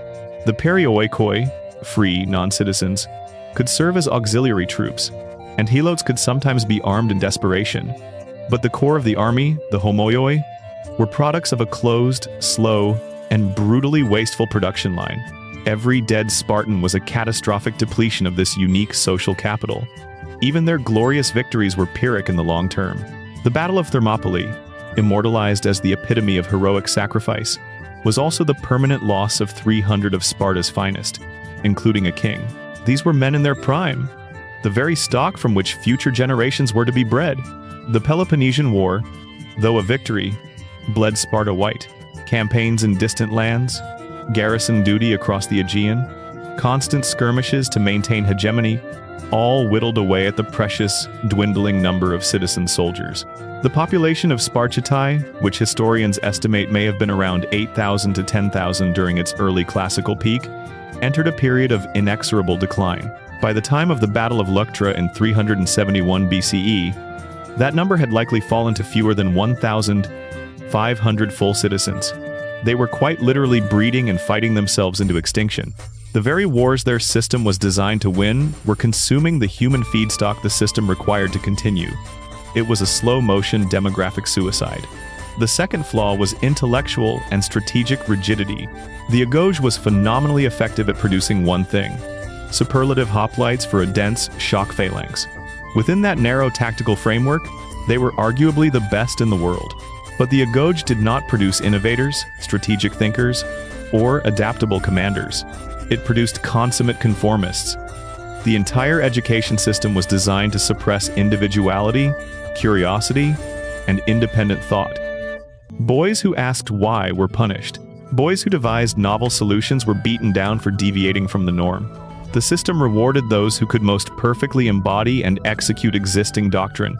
The perioikoi, free non-citizens, could serve as auxiliary troops, and helots could sometimes be armed in desperation. But the core of the army, the homoioi, were products of a closed, slow, and brutally wasteful production line. Every dead Spartan was a catastrophic depletion of this unique social capital. Even their glorious victories were pyrrhic in the long term. The Battle of Thermopylae, immortalized as the epitome of heroic sacrifice, was also the permanent loss of 300 of Sparta's finest, including a king. These were men in their prime, the very stock from which future generations were to be bred. The Peloponnesian War, though a victory, bled Sparta white. Campaigns in distant lands, garrison duty across the Aegean, constant skirmishes to maintain hegemony, all whittled away at the precious, dwindling number of citizen soldiers. The population of Spartae, which historians estimate may have been around 8,000 to 10,000 during its early classical peak, entered a period of inexorable decline. By the time of the Battle of Leuctra in 371 BCE, that number had likely fallen to fewer than 1,500 full citizens. They were quite literally breeding and fighting themselves into extinction. The very wars their system was designed to win were consuming the human feedstock the system required to continue. It was a slow-motion demographic suicide. The second flaw was intellectual and strategic rigidity. The agoge was phenomenally effective at producing one thing: superlative hoplites for a dense shock phalanx. Within that narrow tactical framework, they were arguably the best in the world. But the agoge did not produce innovators, strategic thinkers, or adaptable commanders. It produced consummate conformists. The entire education system was designed to suppress individuality, curiosity, and independent thought. Boys who asked why were punished. Boys who devised novel solutions were beaten down for deviating from the norm. The system rewarded those who could most perfectly embody and execute existing doctrine,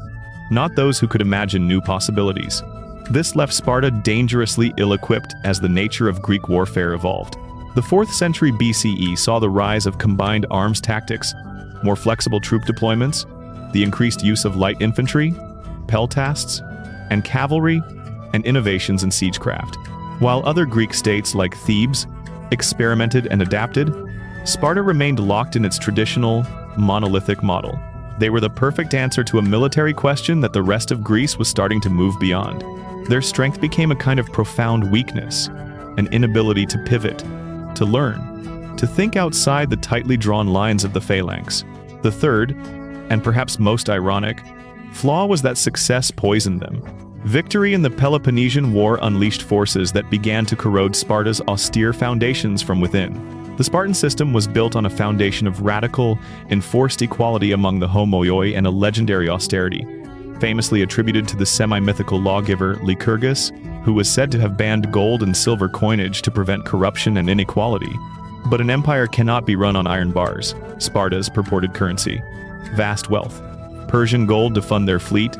not those who could imagine new possibilities. This left Sparta dangerously ill-equipped as the nature of Greek warfare evolved. The 4th century BCE saw the rise of combined arms tactics, more flexible troop deployments, the increased use of light infantry, peltasts, and cavalry, and innovations in siegecraft. While other Greek states like Thebes experimented and adapted, Sparta remained locked in its traditional, monolithic model. They were the perfect answer to a military question that the rest of Greece was starting to move beyond. Their strength became a kind of profound weakness, an inability to pivot, to learn, to think outside the tightly drawn lines of the phalanx. The third, and perhaps most ironic, flaw was that success poisoned them. Victory in the Peloponnesian War unleashed forces that began to corrode Sparta's austere foundations from within. The Spartan system was built on a foundation of radical, enforced equality among the homoioi and a legendary austerity, famously attributed to the semi-mythical lawgiver Lycurgus, who was said to have banned gold and silver coinage to prevent corruption and inequality. But an empire cannot be run on iron bars. Sparta's purported currency: vast wealth, Persian gold to fund their fleet,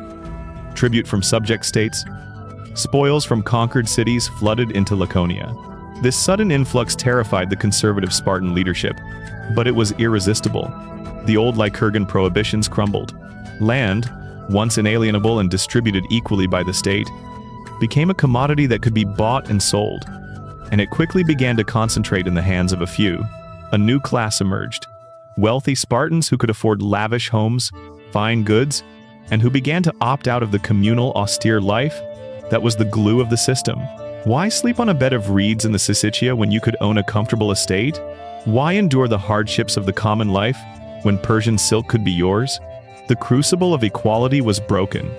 tribute from subject states, spoils from conquered cities flooded into Laconia. This sudden influx terrified the conservative Spartan leadership, but it was irresistible. The old Lycurgan prohibitions crumbled. Land, once inalienable and distributed equally by the state, became a commodity that could be bought and sold, and it quickly began to concentrate in the hands of a few. A new class emerged: wealthy Spartans who could afford lavish homes, fine goods, and who began to opt out of the communal, austere life that was the glue of the system. Why sleep on a bed of reeds in the Syssitia when you could own a comfortable estate? Why endure the hardships of the common life when Persian silk could be yours? The crucible of equality was broken.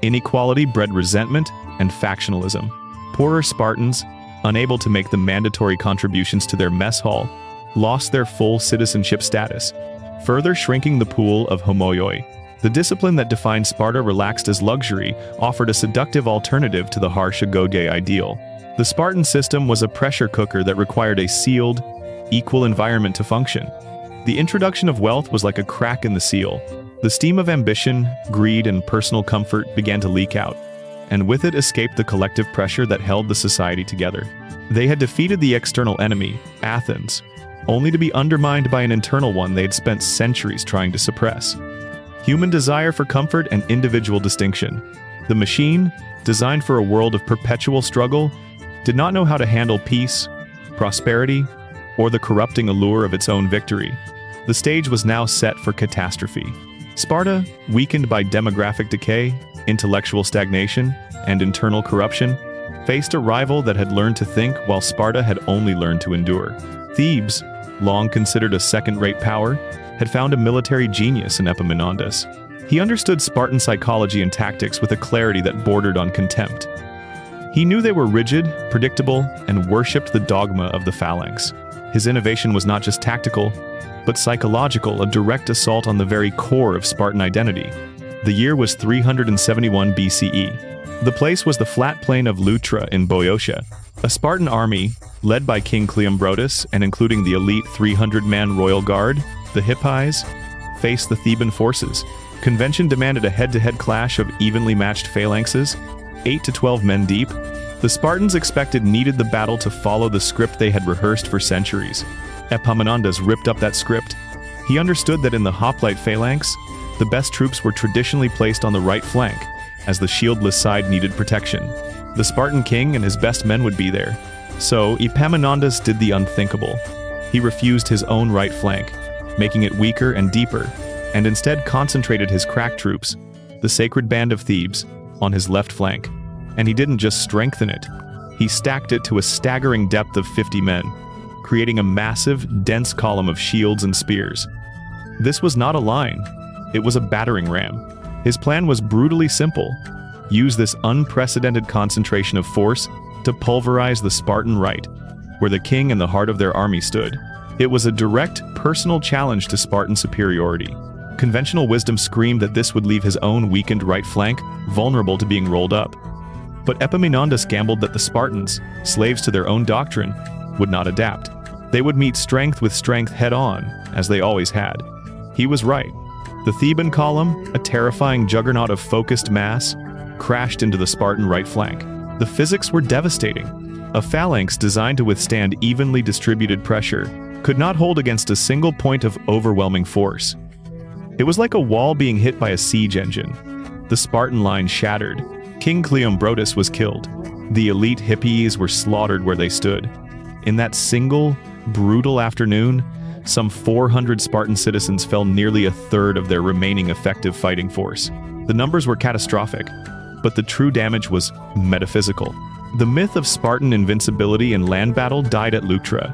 Inequality bred resentment and factionalism. Poorer Spartans, unable to make the mandatory contributions to their mess hall, lost their full citizenship status, further shrinking the pool of homoioi. The discipline that defined Sparta, relaxed as luxury, offered a seductive alternative to the harsh agogé ideal. The Spartan system was a pressure cooker that required a sealed, equal environment to function. The introduction of wealth was like a crack in the seal. The steam of ambition, greed, and personal comfort began to leak out, and with it escaped the collective pressure that held the society together. They had defeated the external enemy, Athens, only to be undermined by an internal one they had spent centuries trying to suppress. Human desire for comfort and individual distinction. The machine, designed for a world of perpetual struggle, did not know how to handle peace, prosperity, or the corrupting allure of its own victory. The stage was now set for catastrophe. Sparta, weakened by demographic decay, intellectual stagnation, and internal corruption, faced a rival that had learned to think while Sparta had only learned to endure. Thebes, long considered a second-rate power, had found a military genius in Epaminondas. He understood Spartan psychology and tactics with a clarity that bordered on contempt. He knew they were rigid, predictable, and worshipped the dogma of the phalanx. His innovation was not just tactical, but psychological, a direct assault on the very core of Spartan identity. The year was 371 BCE. The place was the flat plain of Leuctra in Boeotia. A Spartan army, led by King Cleombrotus and including the elite 300-man royal guard, the Hippies, faced the Theban forces. Convention demanded a head-to-head clash of evenly matched phalanxes, 8 to 12 men deep. The Spartans needed the battle to follow the script they had rehearsed for centuries. Epaminondas ripped up that script. He understood that in the hoplite phalanx, the best troops were traditionally placed on the right flank, as the shieldless side needed protection. The Spartan king and his best men would be there. So Epaminondas did the unthinkable. He refused his own right flank, making it weaker and deeper, and instead concentrated his crack troops, the sacred band of Thebes, on his left flank. And he didn't just strengthen it, he stacked it to a staggering depth of 50 men, creating a massive, dense column of shields and spears. This was not a line, it was a battering ram. His plan was brutally simple: use this unprecedented concentration of force to pulverize the Spartan right, where the king and the heart of their army stood. It was a direct, personal challenge to Spartan superiority. Conventional wisdom screamed that this would leave his own weakened right flank vulnerable to being rolled up. But Epaminondas gambled that the Spartans, slaves to their own doctrine, would not adapt. They would meet strength with strength head-on, as they always had. He was right. The Theban column, a terrifying juggernaut of focused mass, crashed into the Spartan right flank. The physics were devastating. A phalanx designed to withstand evenly distributed pressure could not hold against a single point of overwhelming force. It was like a wall being hit by a siege engine. The Spartan line shattered, King Cleombrotus was killed. The elite hippies were slaughtered where they stood. In that single, brutal afternoon, some 400 Spartan citizens fell, nearly a third of their remaining effective fighting force. The numbers were catastrophic, but the true damage was metaphysical. The myth of Spartan invincibility in land battle died at Leuctra.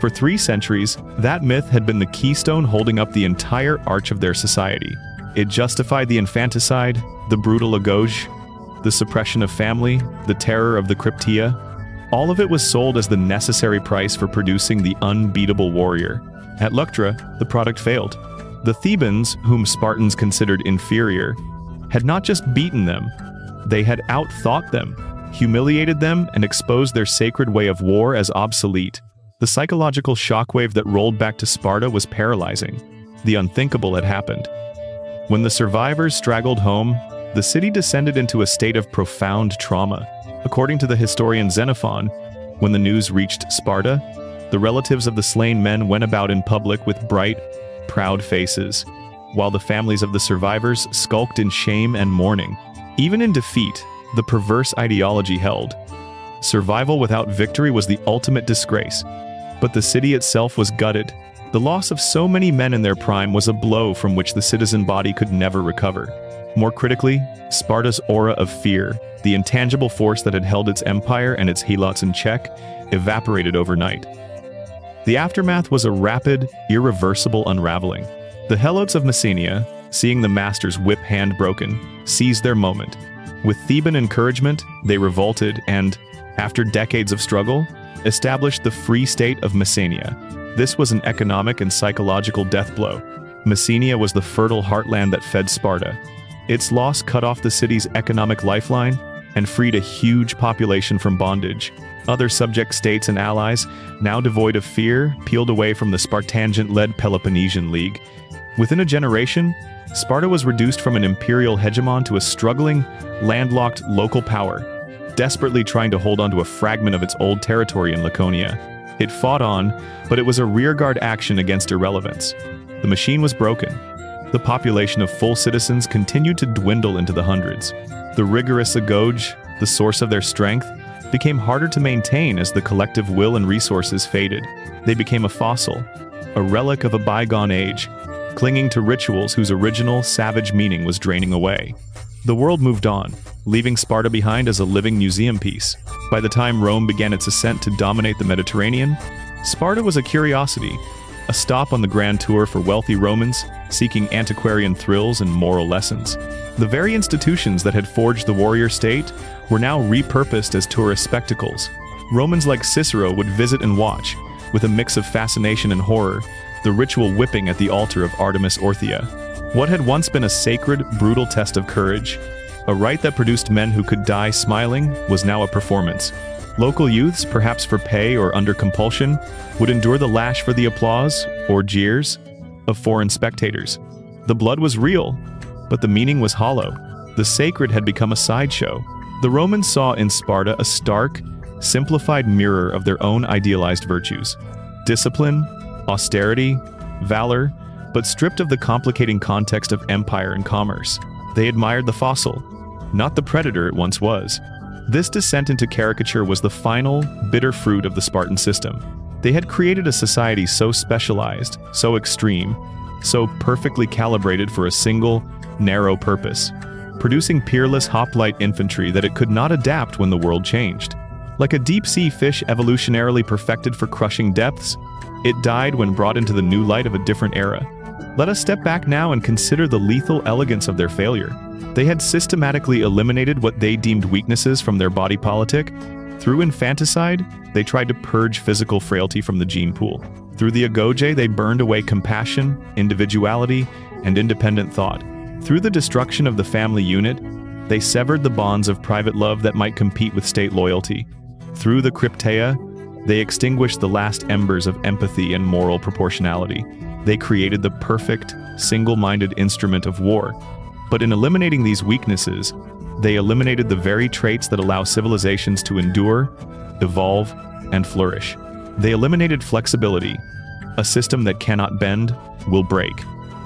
For 3 centuries, that myth had been the keystone holding up the entire arch of their society. It justified the infanticide, the brutal agauge, the suppression of family, the terror of the cryptia. All of it was sold as the necessary price for producing the unbeatable warrior. At Leuctra, the product failed. The Thebans, whom Spartans considered inferior, had not just beaten them, they had outthought them, humiliated them, and exposed their sacred way of war as obsolete. The psychological shockwave that rolled back to Sparta was paralyzing. The unthinkable had happened. When the survivors straggled home, the city descended into a state of profound trauma. According to the historian Xenophon, when the news reached Sparta, the relatives of the slain men went about in public with bright, proud faces, while the families of the survivors skulked in shame and mourning. Even in defeat, the perverse ideology held. Survival without victory was the ultimate disgrace. But the city itself was gutted. The loss of so many men in their prime was a blow from which the citizen body could never recover. More critically, Sparta's aura of fear, the intangible force that had held its empire and its helots in check, evaporated overnight. The aftermath was a rapid, irreversible unraveling. The helots of Messenia, seeing the master's whip hand broken, seized their moment. With Theban encouragement, they revolted and, after decades of struggle, established the Free State of Messenia. This was an economic and psychological death blow. Messenia was the fertile heartland that fed Sparta. Its loss cut off the city's economic lifeline and freed a huge population from bondage. Other subject states and allies, now devoid of fear, peeled away from the Spartangent-led Peloponnesian League. Within a generation, Sparta was reduced from an imperial hegemon to a struggling, landlocked local power, desperately trying to hold onto a fragment of its old territory in Laconia. It fought on, but it was a rearguard action against irrelevance. The machine was broken. The population of full citizens continued to dwindle into the hundreds. The rigorous agauge, the source of their strength, became harder to maintain as the collective will and resources faded. They became a fossil, a relic of a bygone age, clinging to rituals whose original, savage meaning was draining away. The world moved on, leaving Sparta behind as a living museum piece. By the time Rome began its ascent to dominate the Mediterranean, Sparta was a curiosity, a stop on the grand tour for wealthy Romans seeking antiquarian thrills and moral lessons. The very institutions that had forged the warrior state were now repurposed as tourist spectacles. Romans like Cicero would visit and watch, with a mix of fascination and horror, the ritual whipping at the altar of Artemis Orthia. What had once been a sacred, brutal test of courage, a rite that produced men who could die smiling, was now a performance. Local youths, perhaps for pay or under compulsion, would endure the lash for the applause, or jeers, of foreign spectators. The blood was real, but the meaning was hollow. The sacred had become a sideshow. The Romans saw in Sparta a stark, simplified mirror of their own idealized virtues. Discipline, austerity, valor, but stripped of the complicating context of empire and commerce. They admired the fossil, not the predator it once was. This descent into caricature was the final, bitter fruit of the Spartan system. They had created a society so specialized, so extreme, so perfectly calibrated for a single, narrow purpose, producing peerless hoplite infantry that it could not adapt when the world changed. Like a deep-sea fish evolutionarily perfected for crushing depths, it died when brought into the new light of a different era. Let us step back now and consider the lethal elegance of their failure. They had systematically eliminated what they deemed weaknesses from their body politic. Through infanticide, they tried to purge physical frailty from the gene pool. Through the agauge, they burned away compassion, individuality, and independent thought. Through the destruction of the family unit, they severed the bonds of private love that might compete with state loyalty. Through the crypteia, they extinguished the last embers of empathy and moral proportionality. They created the perfect, single-minded instrument of war. But in eliminating these weaknesses, they eliminated the very traits that allow civilizations to endure, evolve, and flourish. They eliminated flexibility. A system that cannot bend will break.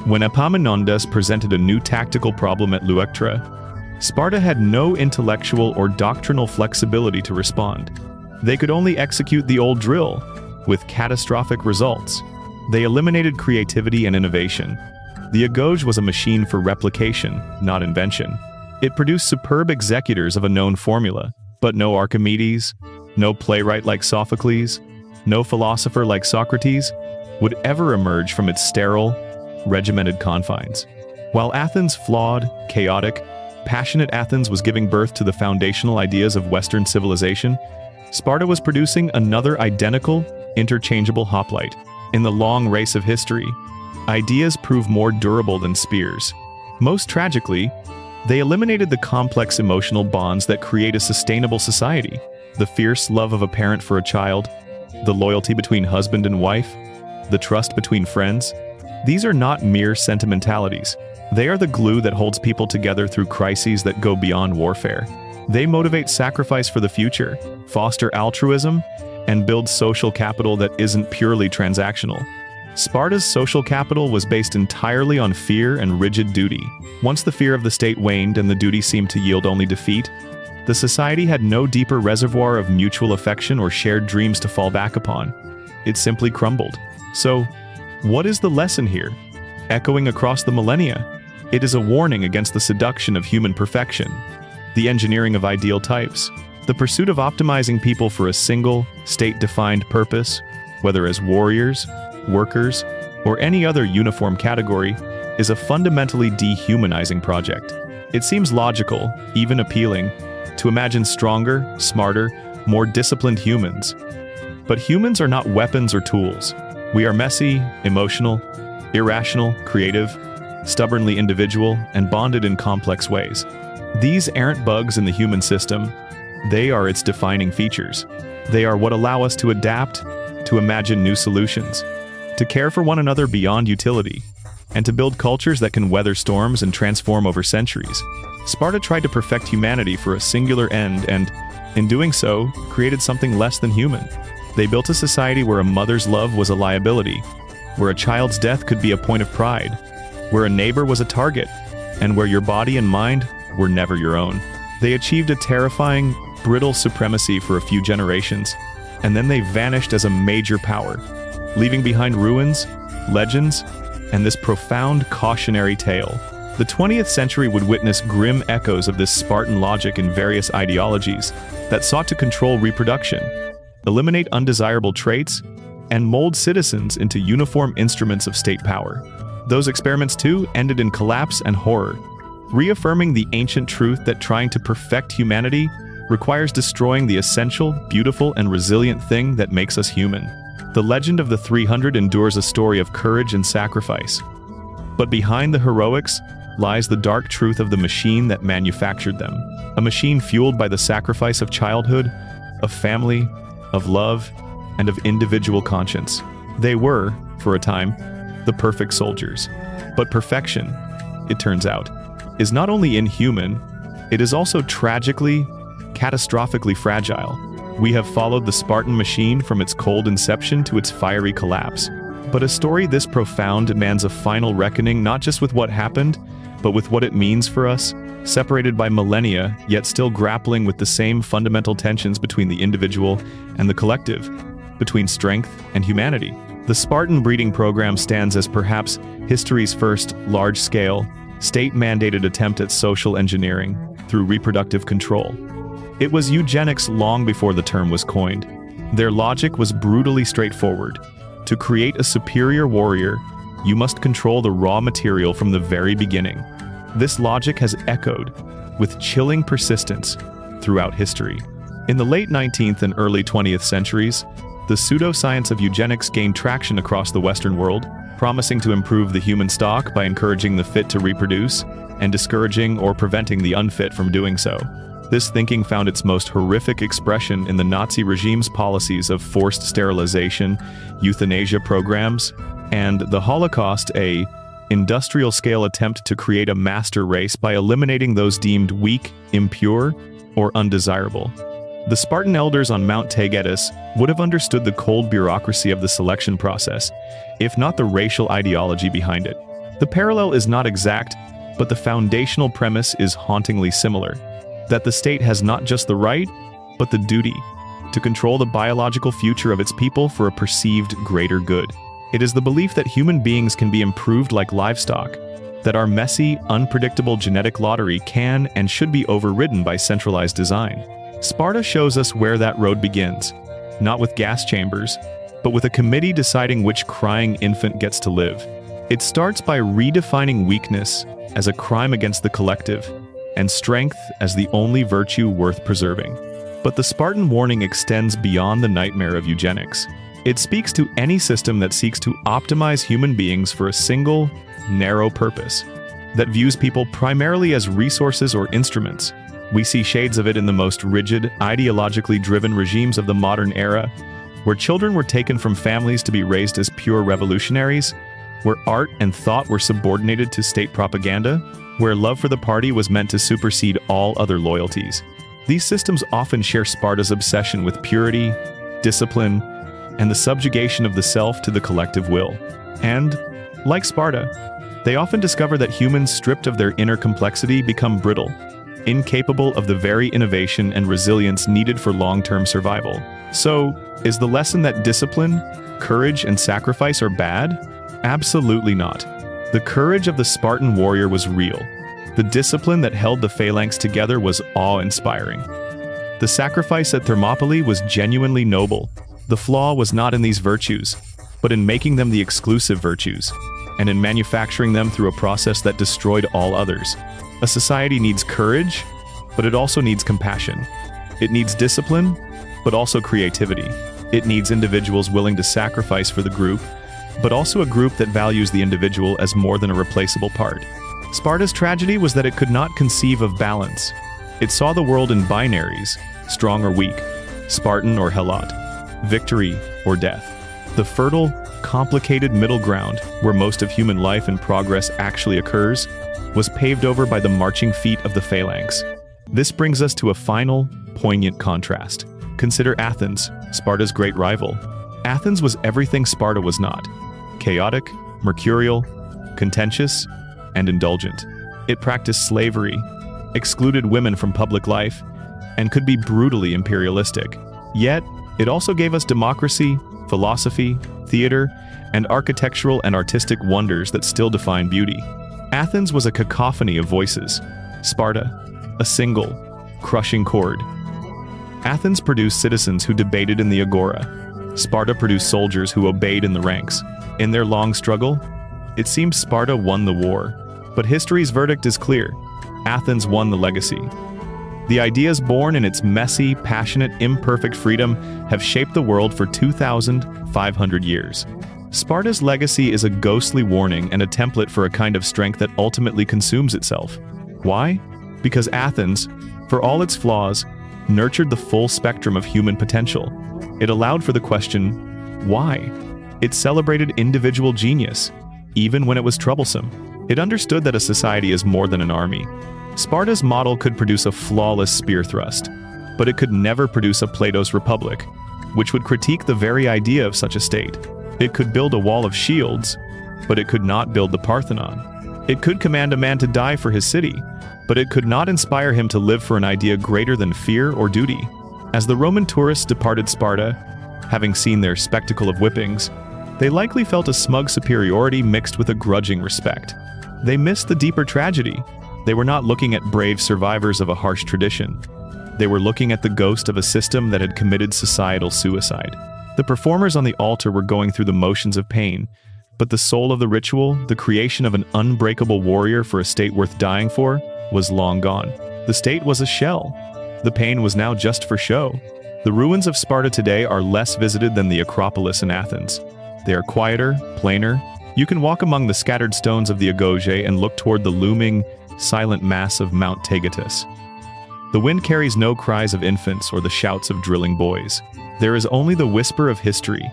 When Epaminondas presented a new tactical problem at Leuctra, Sparta had no intellectual or doctrinal flexibility to respond. They could only execute the old drill, with catastrophic results. They eliminated creativity and innovation. The Agoj was a machine for replication, not invention. It produced superb executors of a known formula, but no Archimedes, no playwright like Sophocles, no philosopher like Socrates would ever emerge from its sterile, regimented confines. While Athens' flawed, chaotic, passionate Athens was giving birth to the foundational ideas of Western civilization, Sparta was producing another identical, interchangeable hoplite. In the long race of history, ideas prove more durable than spears. Most tragically, they eliminated the complex emotional bonds that create a sustainable society. The fierce love of a parent for a child, the loyalty between husband and wife, the trust between friends. These are not mere sentimentalities. They are the glue that holds people together through crises that go beyond warfare. They motivate sacrifice for the future, foster altruism, and build social capital that isn't purely transactional. Sparta's social capital was based entirely on fear and rigid duty. Once the fear of the state waned and the duty seemed to yield only defeat, the society had no deeper reservoir of mutual affection or shared dreams to fall back upon. It simply crumbled. So, what is the lesson here? Echoing across the millennia, it is a warning against the seduction of human perfection, the engineering of ideal types, the pursuit of optimizing people for a single, state-defined purpose, whether as warriors, workers, or any other uniform category, is a fundamentally dehumanizing project. It seems logical, even appealing, to imagine stronger, smarter, more disciplined humans. But humans are not weapons or tools. We are messy, emotional, irrational, creative, stubbornly individual, and bonded in complex ways. These aren't bugs in the human system. They are its defining features. They are what allow us to adapt, to imagine new solutions, to care for one another beyond utility, and to build cultures that can weather storms and transform over centuries. Sparta tried to perfect humanity for a singular end and, in doing so, created something less than human. They built a society where a mother's love was a liability, where a child's death could be a point of pride, where a neighbor was a target, and where your body and mind were never your own. They achieved a terrifying, brittle supremacy for a few generations, and then they vanished as a major power, leaving behind ruins, legends, and this profound cautionary tale. The 20th century would witness grim echoes of this Spartan logic in various ideologies that sought to control reproduction, eliminate undesirable traits, and mold citizens into uniform instruments of state power. Those experiments, too, ended in collapse and horror, reaffirming the ancient truth that trying to perfect humanity requires destroying the essential, beautiful, and resilient thing that makes us human. The legend of the 300 endures a story of courage and sacrifice. But behind the heroics lies the dark truth of the machine that manufactured them. A machine fueled by the sacrifice of childhood, of family, of love, and of individual conscience. They were, for a time, the perfect soldiers. But perfection, it turns out, is not only inhuman, it is also tragically, catastrophically fragile. We have followed the Spartan machine from its cold inception to its fiery collapse. But a story this profound demands a final reckoning not just with what happened, but with what it means for us, separated by millennia, yet still grappling with the same fundamental tensions between the individual and the collective, between strength and humanity. The Spartan breeding program stands as perhaps history's first large-scale, state-mandated attempt at social engineering through reproductive control. It was eugenics long before the term was coined. Their logic was brutally straightforward. To create a superior warrior, you must control the raw material from the very beginning. This logic has echoed, with chilling persistence, throughout history. In the late 19th and early 20th centuries, the pseudoscience of eugenics gained traction across the Western world, promising to improve the human stock by encouraging the fit to reproduce and discouraging or preventing the unfit from doing so. This thinking found its most horrific expression in the Nazi regime's policies of forced sterilization, euthanasia programs, and the Holocaust, an industrial-scale attempt to create a master race by eliminating those deemed weak, impure, or undesirable. The Spartan elders on Mount Taygetus would have understood the cold bureaucracy of the selection process, if not the racial ideology behind it. The parallel is not exact, but the foundational premise is hauntingly similar, that the state has not just the right, but the duty to control the biological future of its people for a perceived greater good. It is the belief that human beings can be improved like livestock, that our messy, unpredictable genetic lottery can and should be overridden by centralized design. Sparta shows us where that road begins, not with gas chambers, but with a committee deciding which crying infant gets to live. It starts by redefining weakness as a crime against the collective, and strength as the only virtue worth preserving. But the Spartan warning extends beyond the nightmare of eugenics. It speaks to any system that seeks to optimize human beings for a single, narrow purpose, that views people primarily as resources or instruments. We see shades of it in the most rigid, ideologically driven regimes of the modern era, where children were taken from families to be raised as pure revolutionaries, where art and thought were subordinated to state propaganda, where love for the party was meant to supersede all other loyalties. These systems often share Sparta's obsession with purity, discipline, and the subjugation of the self to the collective will. And, like Sparta, they often discover that humans stripped of their inner complexity become brittle, incapable of the very innovation and resilience needed for long-term survival. So, is the lesson that discipline, courage, and sacrifice are bad? Absolutely not. The courage of the Spartan warrior was real. The discipline that held the phalanx together was awe-inspiring. The sacrifice at Thermopylae was genuinely noble. The flaw was not in these virtues, but in making them the exclusive virtues, and in manufacturing them through a process that destroyed all others. A society needs courage, but it also needs compassion. It needs discipline, but also creativity. It needs individuals willing to sacrifice for the group, but also a group that values the individual as more than a replaceable part. Sparta's tragedy was that it could not conceive of balance. It saw the world in binaries, strong or weak, Spartan or Helot, victory or death. The fertile, complicated middle ground, where most of human life and progress actually occurs, was paved over by the marching feet of the phalanx. This brings us to a final, poignant contrast. Consider Athens, Sparta's great rival. Athens was everything Sparta was not: chaotic, mercurial, contentious, and indulgent. It practiced slavery, excluded women from public life, and could be brutally imperialistic. Yet, it also gave us democracy, philosophy, theater, and architectural and artistic wonders that still define beauty. Athens was a cacophony of voices. Sparta, a single, crushing chord. Athens produced citizens who debated in the agora. Sparta produced soldiers who obeyed in the ranks. In their long struggle, it seems Sparta won the war, but history's verdict is clear. Athens won the legacy. The ideas born in its messy, passionate, imperfect freedom have shaped the world for 2,500 years. Sparta's legacy is a ghostly warning and a template for a kind of strength that ultimately consumes itself. Why? Because Athens, for all its flaws, nurtured the full spectrum of human potential. It allowed for the question, why? It celebrated individual genius, even when it was troublesome. It understood that a society is more than an army. Sparta's model could produce a flawless spear thrust, but it could never produce a Plato's republic, which would critique the very idea of such a state. It could build a wall of shields, but it could not build the Parthenon. It could command a man to die for his city, but it could not inspire him to live for an idea greater than fear or duty. As the Roman tourists departed Sparta, having seen their spectacle of whippings, they likely felt a smug superiority mixed with a grudging respect. They missed the deeper tragedy. They were not looking at brave survivors of a harsh tradition. They were looking at the ghost of a system that had committed societal suicide. The performers on the altar were going through the motions of pain, but the soul of the ritual, the creation of an unbreakable warrior for a state worth dying for, was long gone. The state was a shell. The pain was now just for show. The ruins of Sparta today are less visited than the Acropolis in Athens. They are quieter, plainer. You can walk among the scattered stones of the Agoge and look toward the looming, silent mass of Mount Taygetus. The wind carries no cries of infants or the shouts of drilling boys. There is only the whisper of history,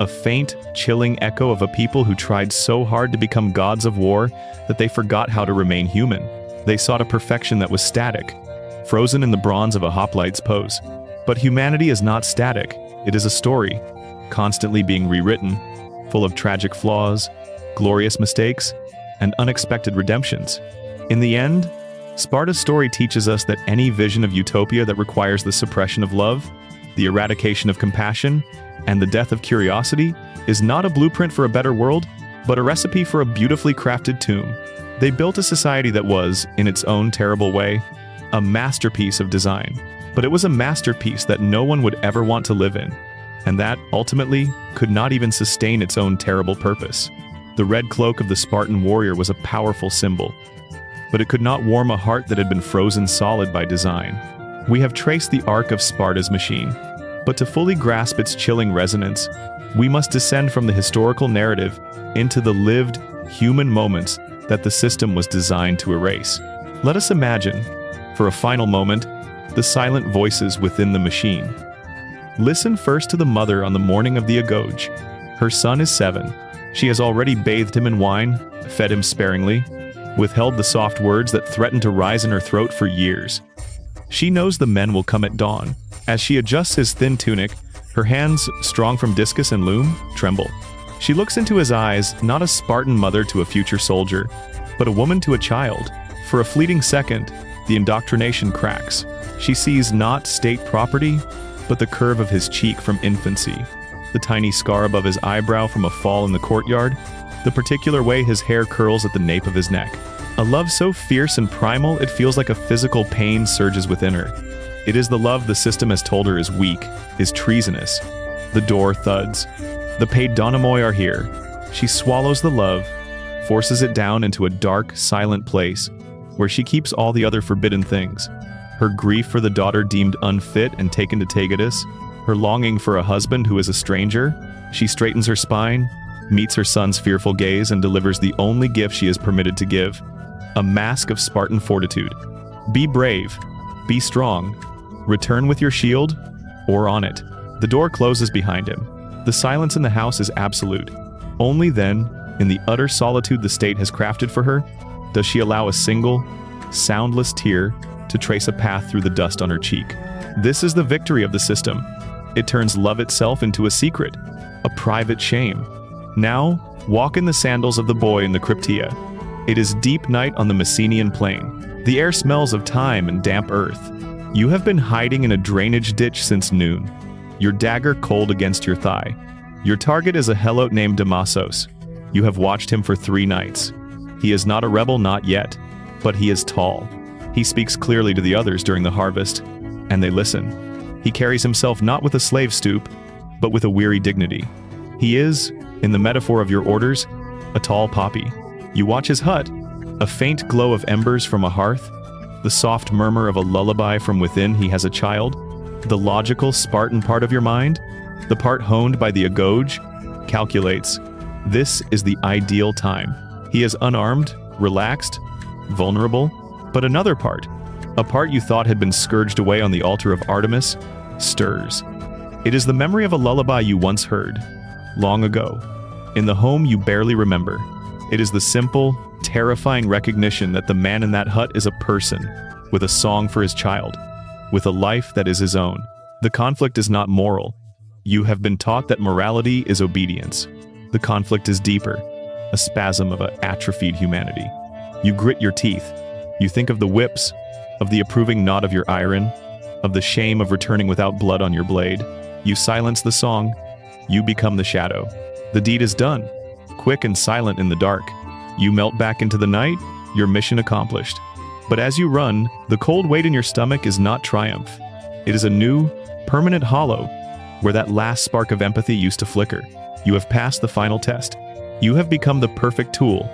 a faint, chilling echo of a people who tried so hard to become gods of war that they forgot how to remain human. They sought a perfection that was static, frozen in the bronze of a hoplite's pose. But humanity is not static. It is a story, constantly being rewritten, full of tragic flaws, glorious mistakes, and unexpected redemptions. In the end, Sparta's story teaches us that any vision of utopia that requires the suppression of love, the eradication of compassion, and the death of curiosity is not a blueprint for a better world, but a recipe for a beautifully crafted tomb. They built a society that was, in its own terrible way, a masterpiece of design. But it was a masterpiece that no one would ever want to live in, and that, ultimately, could not even sustain its own terrible purpose. The red cloak of the Spartan warrior was a powerful symbol, but it could not warm a heart that had been frozen solid by design. We have traced the arc of Sparta's machine, but to fully grasp its chilling resonance, we must descend from the historical narrative into the lived, human moments that the system was designed to erase. Let us imagine, for a final moment, the silent voices within the machine. Listen first to the mother on the morning of the agoge. Her son is 7. She has already bathed him in wine, fed him sparingly, withheld the soft words that threatened to rise in her throat for years. She knows the men will come at dawn. As she adjusts his thin tunic, her hands, strong from discus and loom, tremble. She looks into his eyes, not a Spartan mother to a future soldier, but a woman to a child. For a fleeting second, the indoctrination cracks. She sees not state property, but the curve of his cheek from infancy, the tiny scar above his eyebrow from a fall in the courtyard, the particular way his hair curls at the nape of his neck. A love so fierce and primal it feels like a physical pain surges within her. It is the love the system has told her is weak, is treasonous. The door thuds. The paid Donamoi are here. She swallows the love, forces it down into a dark, silent place, where she keeps all the other forbidden things. Her grief for the daughter deemed unfit and taken to Tagetis, her longing for a husband who is a stranger. She straightens her spine, meets her son's fearful gaze, and delivers the only gift she is permitted to give, a mask of Spartan fortitude. Be brave, be strong, return with your shield, or on it. The door closes behind him. The silence in the house is absolute. Only then, in the utter solitude the state has crafted for her, does she allow a single, soundless tear to trace a path through the dust on her cheek. This is the victory of the system. It turns love itself into a secret, a private shame. Now, walk in the sandals of the boy in the Cryptia. It is deep night on the Messenian plain. The air smells of thyme and damp earth. You have been hiding in a drainage ditch since noon, your dagger cold against your thigh. Your target is a helote named Damasos. You have watched him for 3 nights. He is not a rebel, not yet, but he is tall. He speaks clearly to the others during the harvest, and they listen. He carries himself not with a slave stoop, but with a weary dignity. He is, in the metaphor of your orders, a tall poppy. You watch his hut, a faint glow of embers from a hearth, the soft murmur of a lullaby from within. He has a child. The logical Spartan part of your mind, the part honed by the agoge, calculates. This is the ideal time. He is unarmed, relaxed, vulnerable, but another part, a part you thought had been scourged away on the altar of Artemis, stirs. It is the memory of a lullaby you once heard, long ago, in the home you barely remember. It is the simple, terrifying recognition that the man in that hut is a person, with a song for his child, with a life that is his own. The conflict is not moral. You have been taught that morality is obedience. The conflict is deeper, a spasm of an atrophied humanity. You grit your teeth. You think of the whips, of the approving nod of your iron, of the shame of returning without blood on your blade. You silence the song. You become the shadow. The deed is done, quick and silent in the dark. You melt back into the night, your mission accomplished. But as you run, the cold weight in your stomach is not triumph. It is a new, permanent hollow, where that last spark of empathy used to flicker. You have passed the final test. You have become the perfect tool,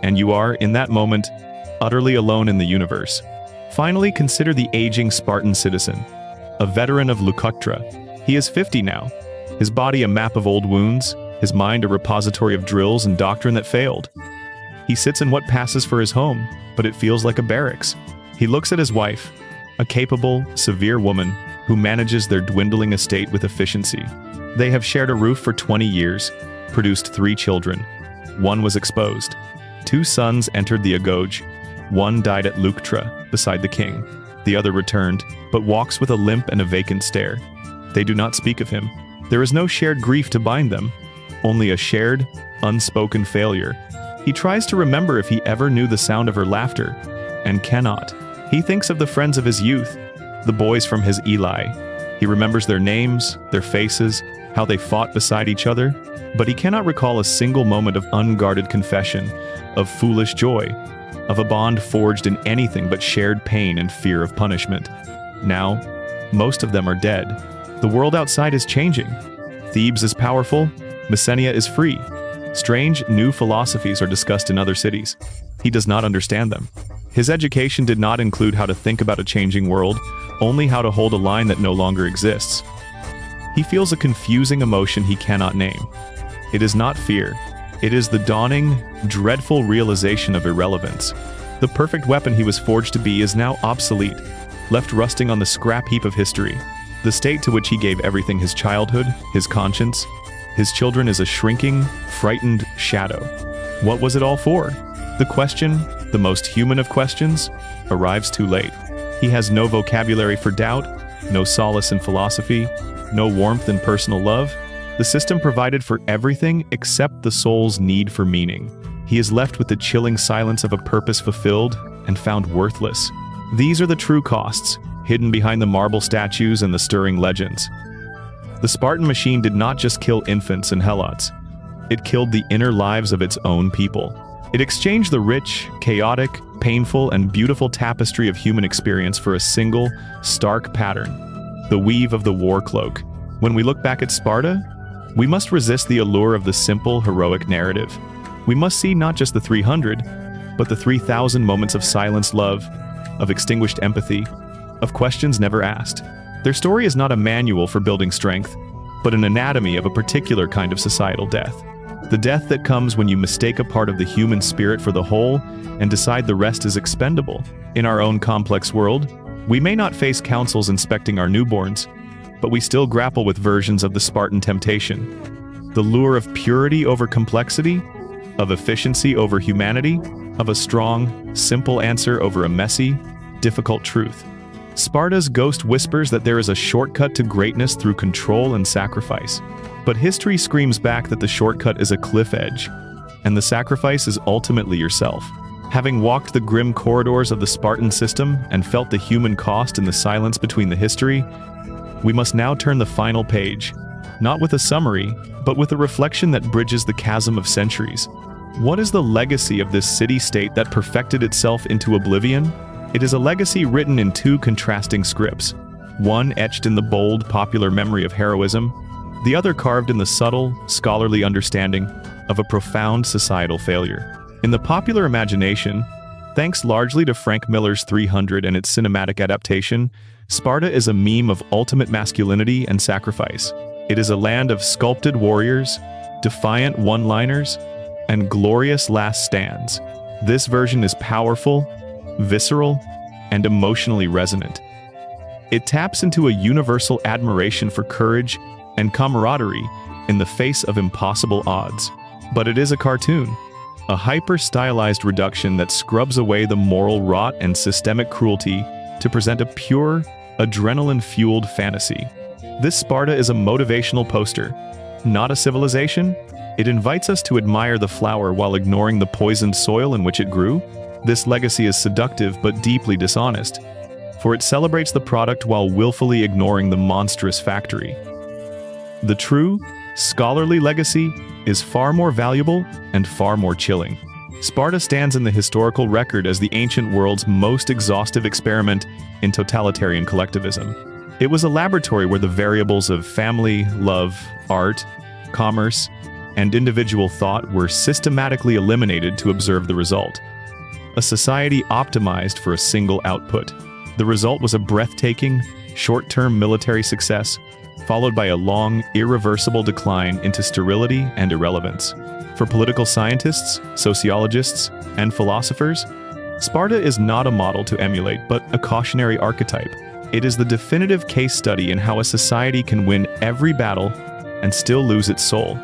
and you are, in that moment, utterly alone in the universe. Finally, consider the aging Spartan citizen, a veteran of Leucoctra. He is 50 now, his body a map of old wounds, his mind a repository of drills and doctrine that failed. He sits in what passes for his home, but it feels like a barracks. He looks at his wife, a capable, severe woman who manages their dwindling estate with efficiency. They have shared a roof for 20 years, produced 3 children. One was exposed. 2 sons entered the agoge. One died at Leuctra, beside the king. The other returned, but walks with a limp and a vacant stare. They do not speak of him. There is no shared grief to bind them, only a shared, unspoken failure. He tries to remember if he ever knew the sound of her laughter, and cannot. He thinks of the friends of his youth, the boys from his Eli. He remembers their names, their faces, how they fought beside each other, but he cannot recall a single moment of unguarded confession, of foolish joy, of a bond forged in anything but shared pain and fear of punishment. Now, most of them are dead. The world outside is changing. Thebes is powerful, Messenia is free. Strange, new philosophies are discussed in other cities. He does not understand them. His education did not include how to think about a changing world, only how to hold a line that no longer exists. He feels a confusing emotion he cannot name. It is not fear. It is the dawning, dreadful realization of irrelevance. The perfect weapon he was forged to be is now obsolete, left rusting on the scrap heap of history. The state to which he gave everything, his childhood, his conscience, his children, is a shrinking, frightened shadow. What was it all for? The question, the most human of questions, arrives too late. He has no vocabulary for doubt, no solace in philosophy, no warmth in personal love. The system provided for everything except the soul's need for meaning. He is left with the chilling silence of a purpose fulfilled and found worthless. These are the true costs, hidden behind the marble statues and the stirring legends. The Spartan machine did not just kill infants and helots. It killed the inner lives of its own people. It exchanged the rich, chaotic, painful, and beautiful tapestry of human experience for a single, stark pattern, the weave of the war cloak. When we look back at Sparta, we must resist the allure of the simple, heroic narrative. We must see not just the 300, but the 3,000 moments of silenced love, of extinguished empathy, of questions never asked. Their story is not a manual for building strength, but an anatomy of a particular kind of societal death. The death that comes when you mistake a part of the human spirit for the whole and decide the rest is expendable. In our own complex world, we may not face councils inspecting our newborns, but we still grapple with versions of the Spartan temptation. The lure of purity over complexity, of efficiency over humanity, of a strong, simple answer over a messy, difficult truth. Sparta's ghost whispers that there is a shortcut to greatness through control and sacrifice. But history screams back that the shortcut is a cliff edge, and the sacrifice is ultimately yourself. Having walked the grim corridors of the Spartan system and felt the human cost in the silence between the history, we must now turn the final page, not with a summary, but with a reflection that bridges the chasm of centuries. What is the legacy of this city-state that perfected itself into oblivion? It is a legacy written in two contrasting scripts, one etched in the bold, popular memory of heroism, the other carved in the subtle, scholarly understanding of a profound societal failure. In the popular imagination, thanks largely to Frank Miller's 300 and its cinematic adaptation, Sparta is a meme of ultimate masculinity and sacrifice. It is a land of sculpted warriors, defiant one-liners, and glorious last stands. This version is powerful, visceral, and emotionally resonant. It taps into a universal admiration for courage and camaraderie in the face of impossible odds. But it is a cartoon, a hyper-stylized reduction that scrubs away the moral rot and systemic cruelty to present a pure, adrenaline-fueled fantasy. This Sparta is a motivational poster, not a civilization. It invites us to admire the flower while ignoring the poisoned soil in which it grew. This legacy is seductive but deeply dishonest, for it celebrates the product while willfully ignoring the monstrous factory. The true, scholarly legacy is far more valuable and far more chilling. Sparta stands in the historical record as the ancient world's most exhaustive experiment in totalitarian collectivism. It was a laboratory where the variables of family, love, art, commerce, and individual thought were systematically eliminated to observe the result. A society optimized for a single output. The result was a breathtaking, short-term military success, followed by a long, irreversible decline into sterility and irrelevance. For political scientists, sociologists, and philosophers, Sparta is not a model to emulate, but a cautionary archetype. It is the definitive case study in how a society can win every battle and still lose its soul,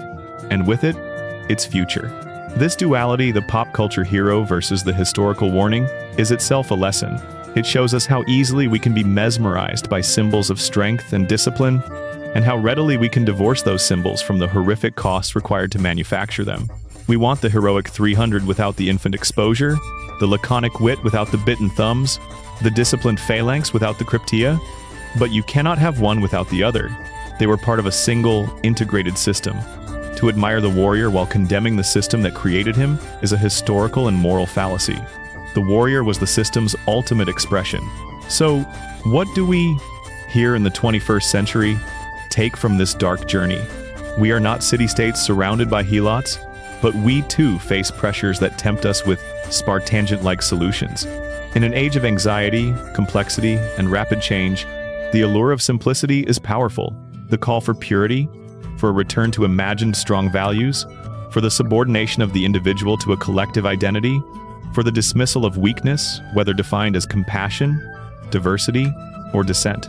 and with it, its future. This duality, the pop culture hero versus the historical warning, is itself a lesson. It shows us how easily we can be mesmerized by symbols of strength and discipline, and how readily we can divorce those symbols from the horrific costs required to manufacture them. We want the heroic 300 without the infant exposure, the laconic wit without the bitten thumbs, the disciplined phalanx without the cryptia. But you cannot have one without the other. They were part of a single, integrated system. To admire the warrior while condemning the system that created him is a historical and moral fallacy. The warrior was the system's ultimate expression. So, what do we, here in the 21st century, take from this dark journey? We are not city-states surrounded by helots, but we too face pressures that tempt us with Spartangent-like solutions. In an age of anxiety, complexity, and rapid change, the allure of simplicity is powerful. The call for purity, for a return to imagined strong values, for the subordination of the individual to a collective identity, for the dismissal of weakness, whether defined as compassion, diversity, or dissent.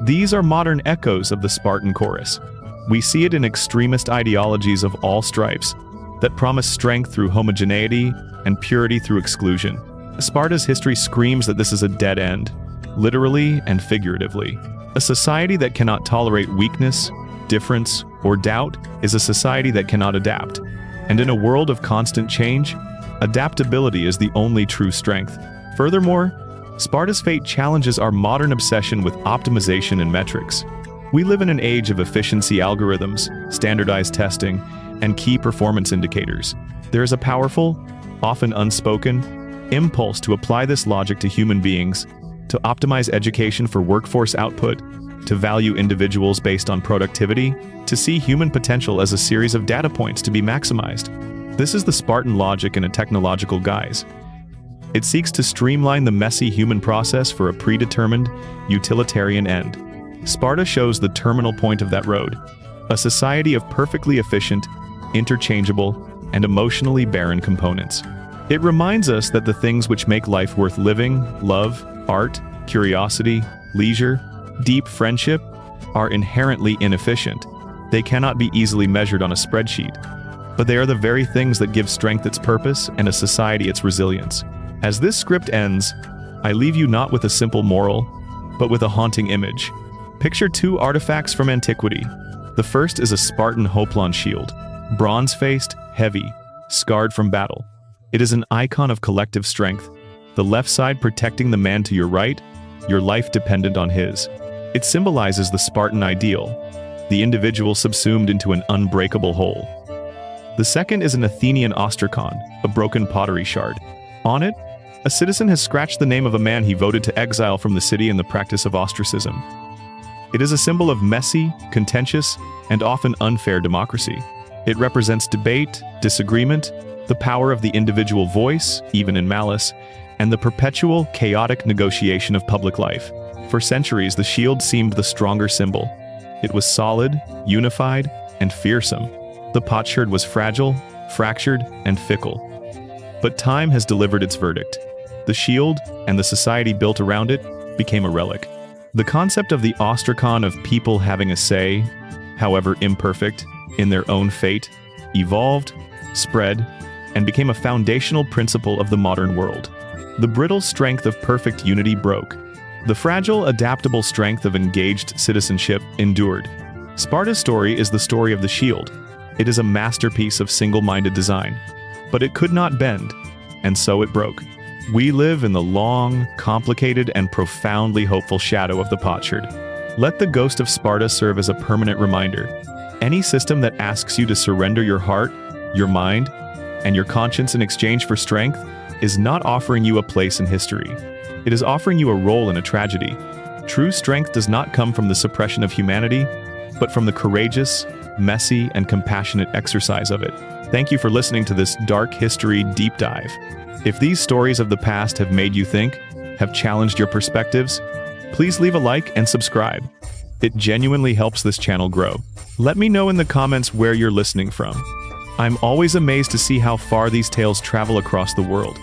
These are modern echoes of the Spartan chorus. We see it in extremist ideologies of all stripes that promise strength through homogeneity and purity through exclusion. Sparta's history screams that this is a dead end, literally and figuratively. A society that cannot tolerate weakness, difference, or doubt is a society that cannot adapt. And in a world of constant change, adaptability is the only true strength. Furthermore, Sparta's fate challenges our modern obsession with optimization and metrics. We live in an age of efficiency algorithms, standardized testing, and key performance indicators. There is a powerful, often unspoken, impulse to apply this logic to human beings, to optimize education for workforce output, to value individuals based on productivity, to see human potential as a series of data points to be maximized. This is the Spartan logic in a technological guise. It seeks to streamline the messy human process for a predetermined, utilitarian end. Sparta shows the terminal point of that road, a society of perfectly efficient, interchangeable, and emotionally barren components. It reminds us that the things which make life worth living, love, art, curiosity, leisure, deep friendship, are inherently inefficient. They cannot be easily measured on a spreadsheet, but they are the very things that give strength its purpose and a society its resilience. As this script ends, I leave you not with a simple moral, but with a haunting image. Picture two artifacts from antiquity. The first is a Spartan hoplon shield, bronze-faced, heavy, scarred from battle. It is an icon of collective strength, the left side protecting the man to your right, your life dependent on his. It symbolizes the Spartan ideal, the individual subsumed into an unbreakable whole. The second is an Athenian ostracon, a broken pottery shard. On it, a citizen has scratched the name of a man he voted to exile from the city in the practice of ostracism. It is a symbol of messy, contentious, and often unfair democracy. It represents debate, disagreement, the power of the individual voice, even in malice, and the perpetual, chaotic negotiation of public life. For centuries, the shield seemed the stronger symbol. It was solid, unified, and fearsome. The potsherd was fragile, fractured, and fickle. But time has delivered its verdict. The shield, and the society built around it, became a relic. The concept of the ostracon of people having a say, however imperfect, in their own fate, evolved, spread, and became a foundational principle of the modern world. The brittle strength of perfect unity broke. The fragile, adaptable strength of engaged citizenship endured. Sparta's story is the story of the shield. It is a masterpiece of single-minded design. But it could not bend, and so it broke. We live in the long, complicated, and profoundly hopeful shadow of the potsherd. Let the ghost of Sparta serve as a permanent reminder. Any system that asks you to surrender your heart, your mind, and your conscience in exchange for strength is not offering you a place in history. It is offering you a role in a tragedy. True strength does not come from the suppression of humanity, but from the courageous, messy, and compassionate exercise of it. Thank you for listening to this dark history deep dive. If these stories of the past have made you think, have challenged your perspectives, please leave a like and subscribe. It genuinely helps this channel grow. Let me know in the comments where you're listening from. I'm always amazed to see how far these tales travel across the world.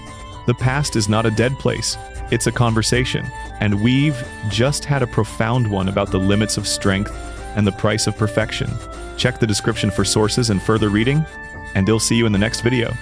The past is not a dead place, it's a conversation, and we've just had a profound one about the limits of strength and the price of perfection. Check the description for sources and further reading, and I'll see you in the next video.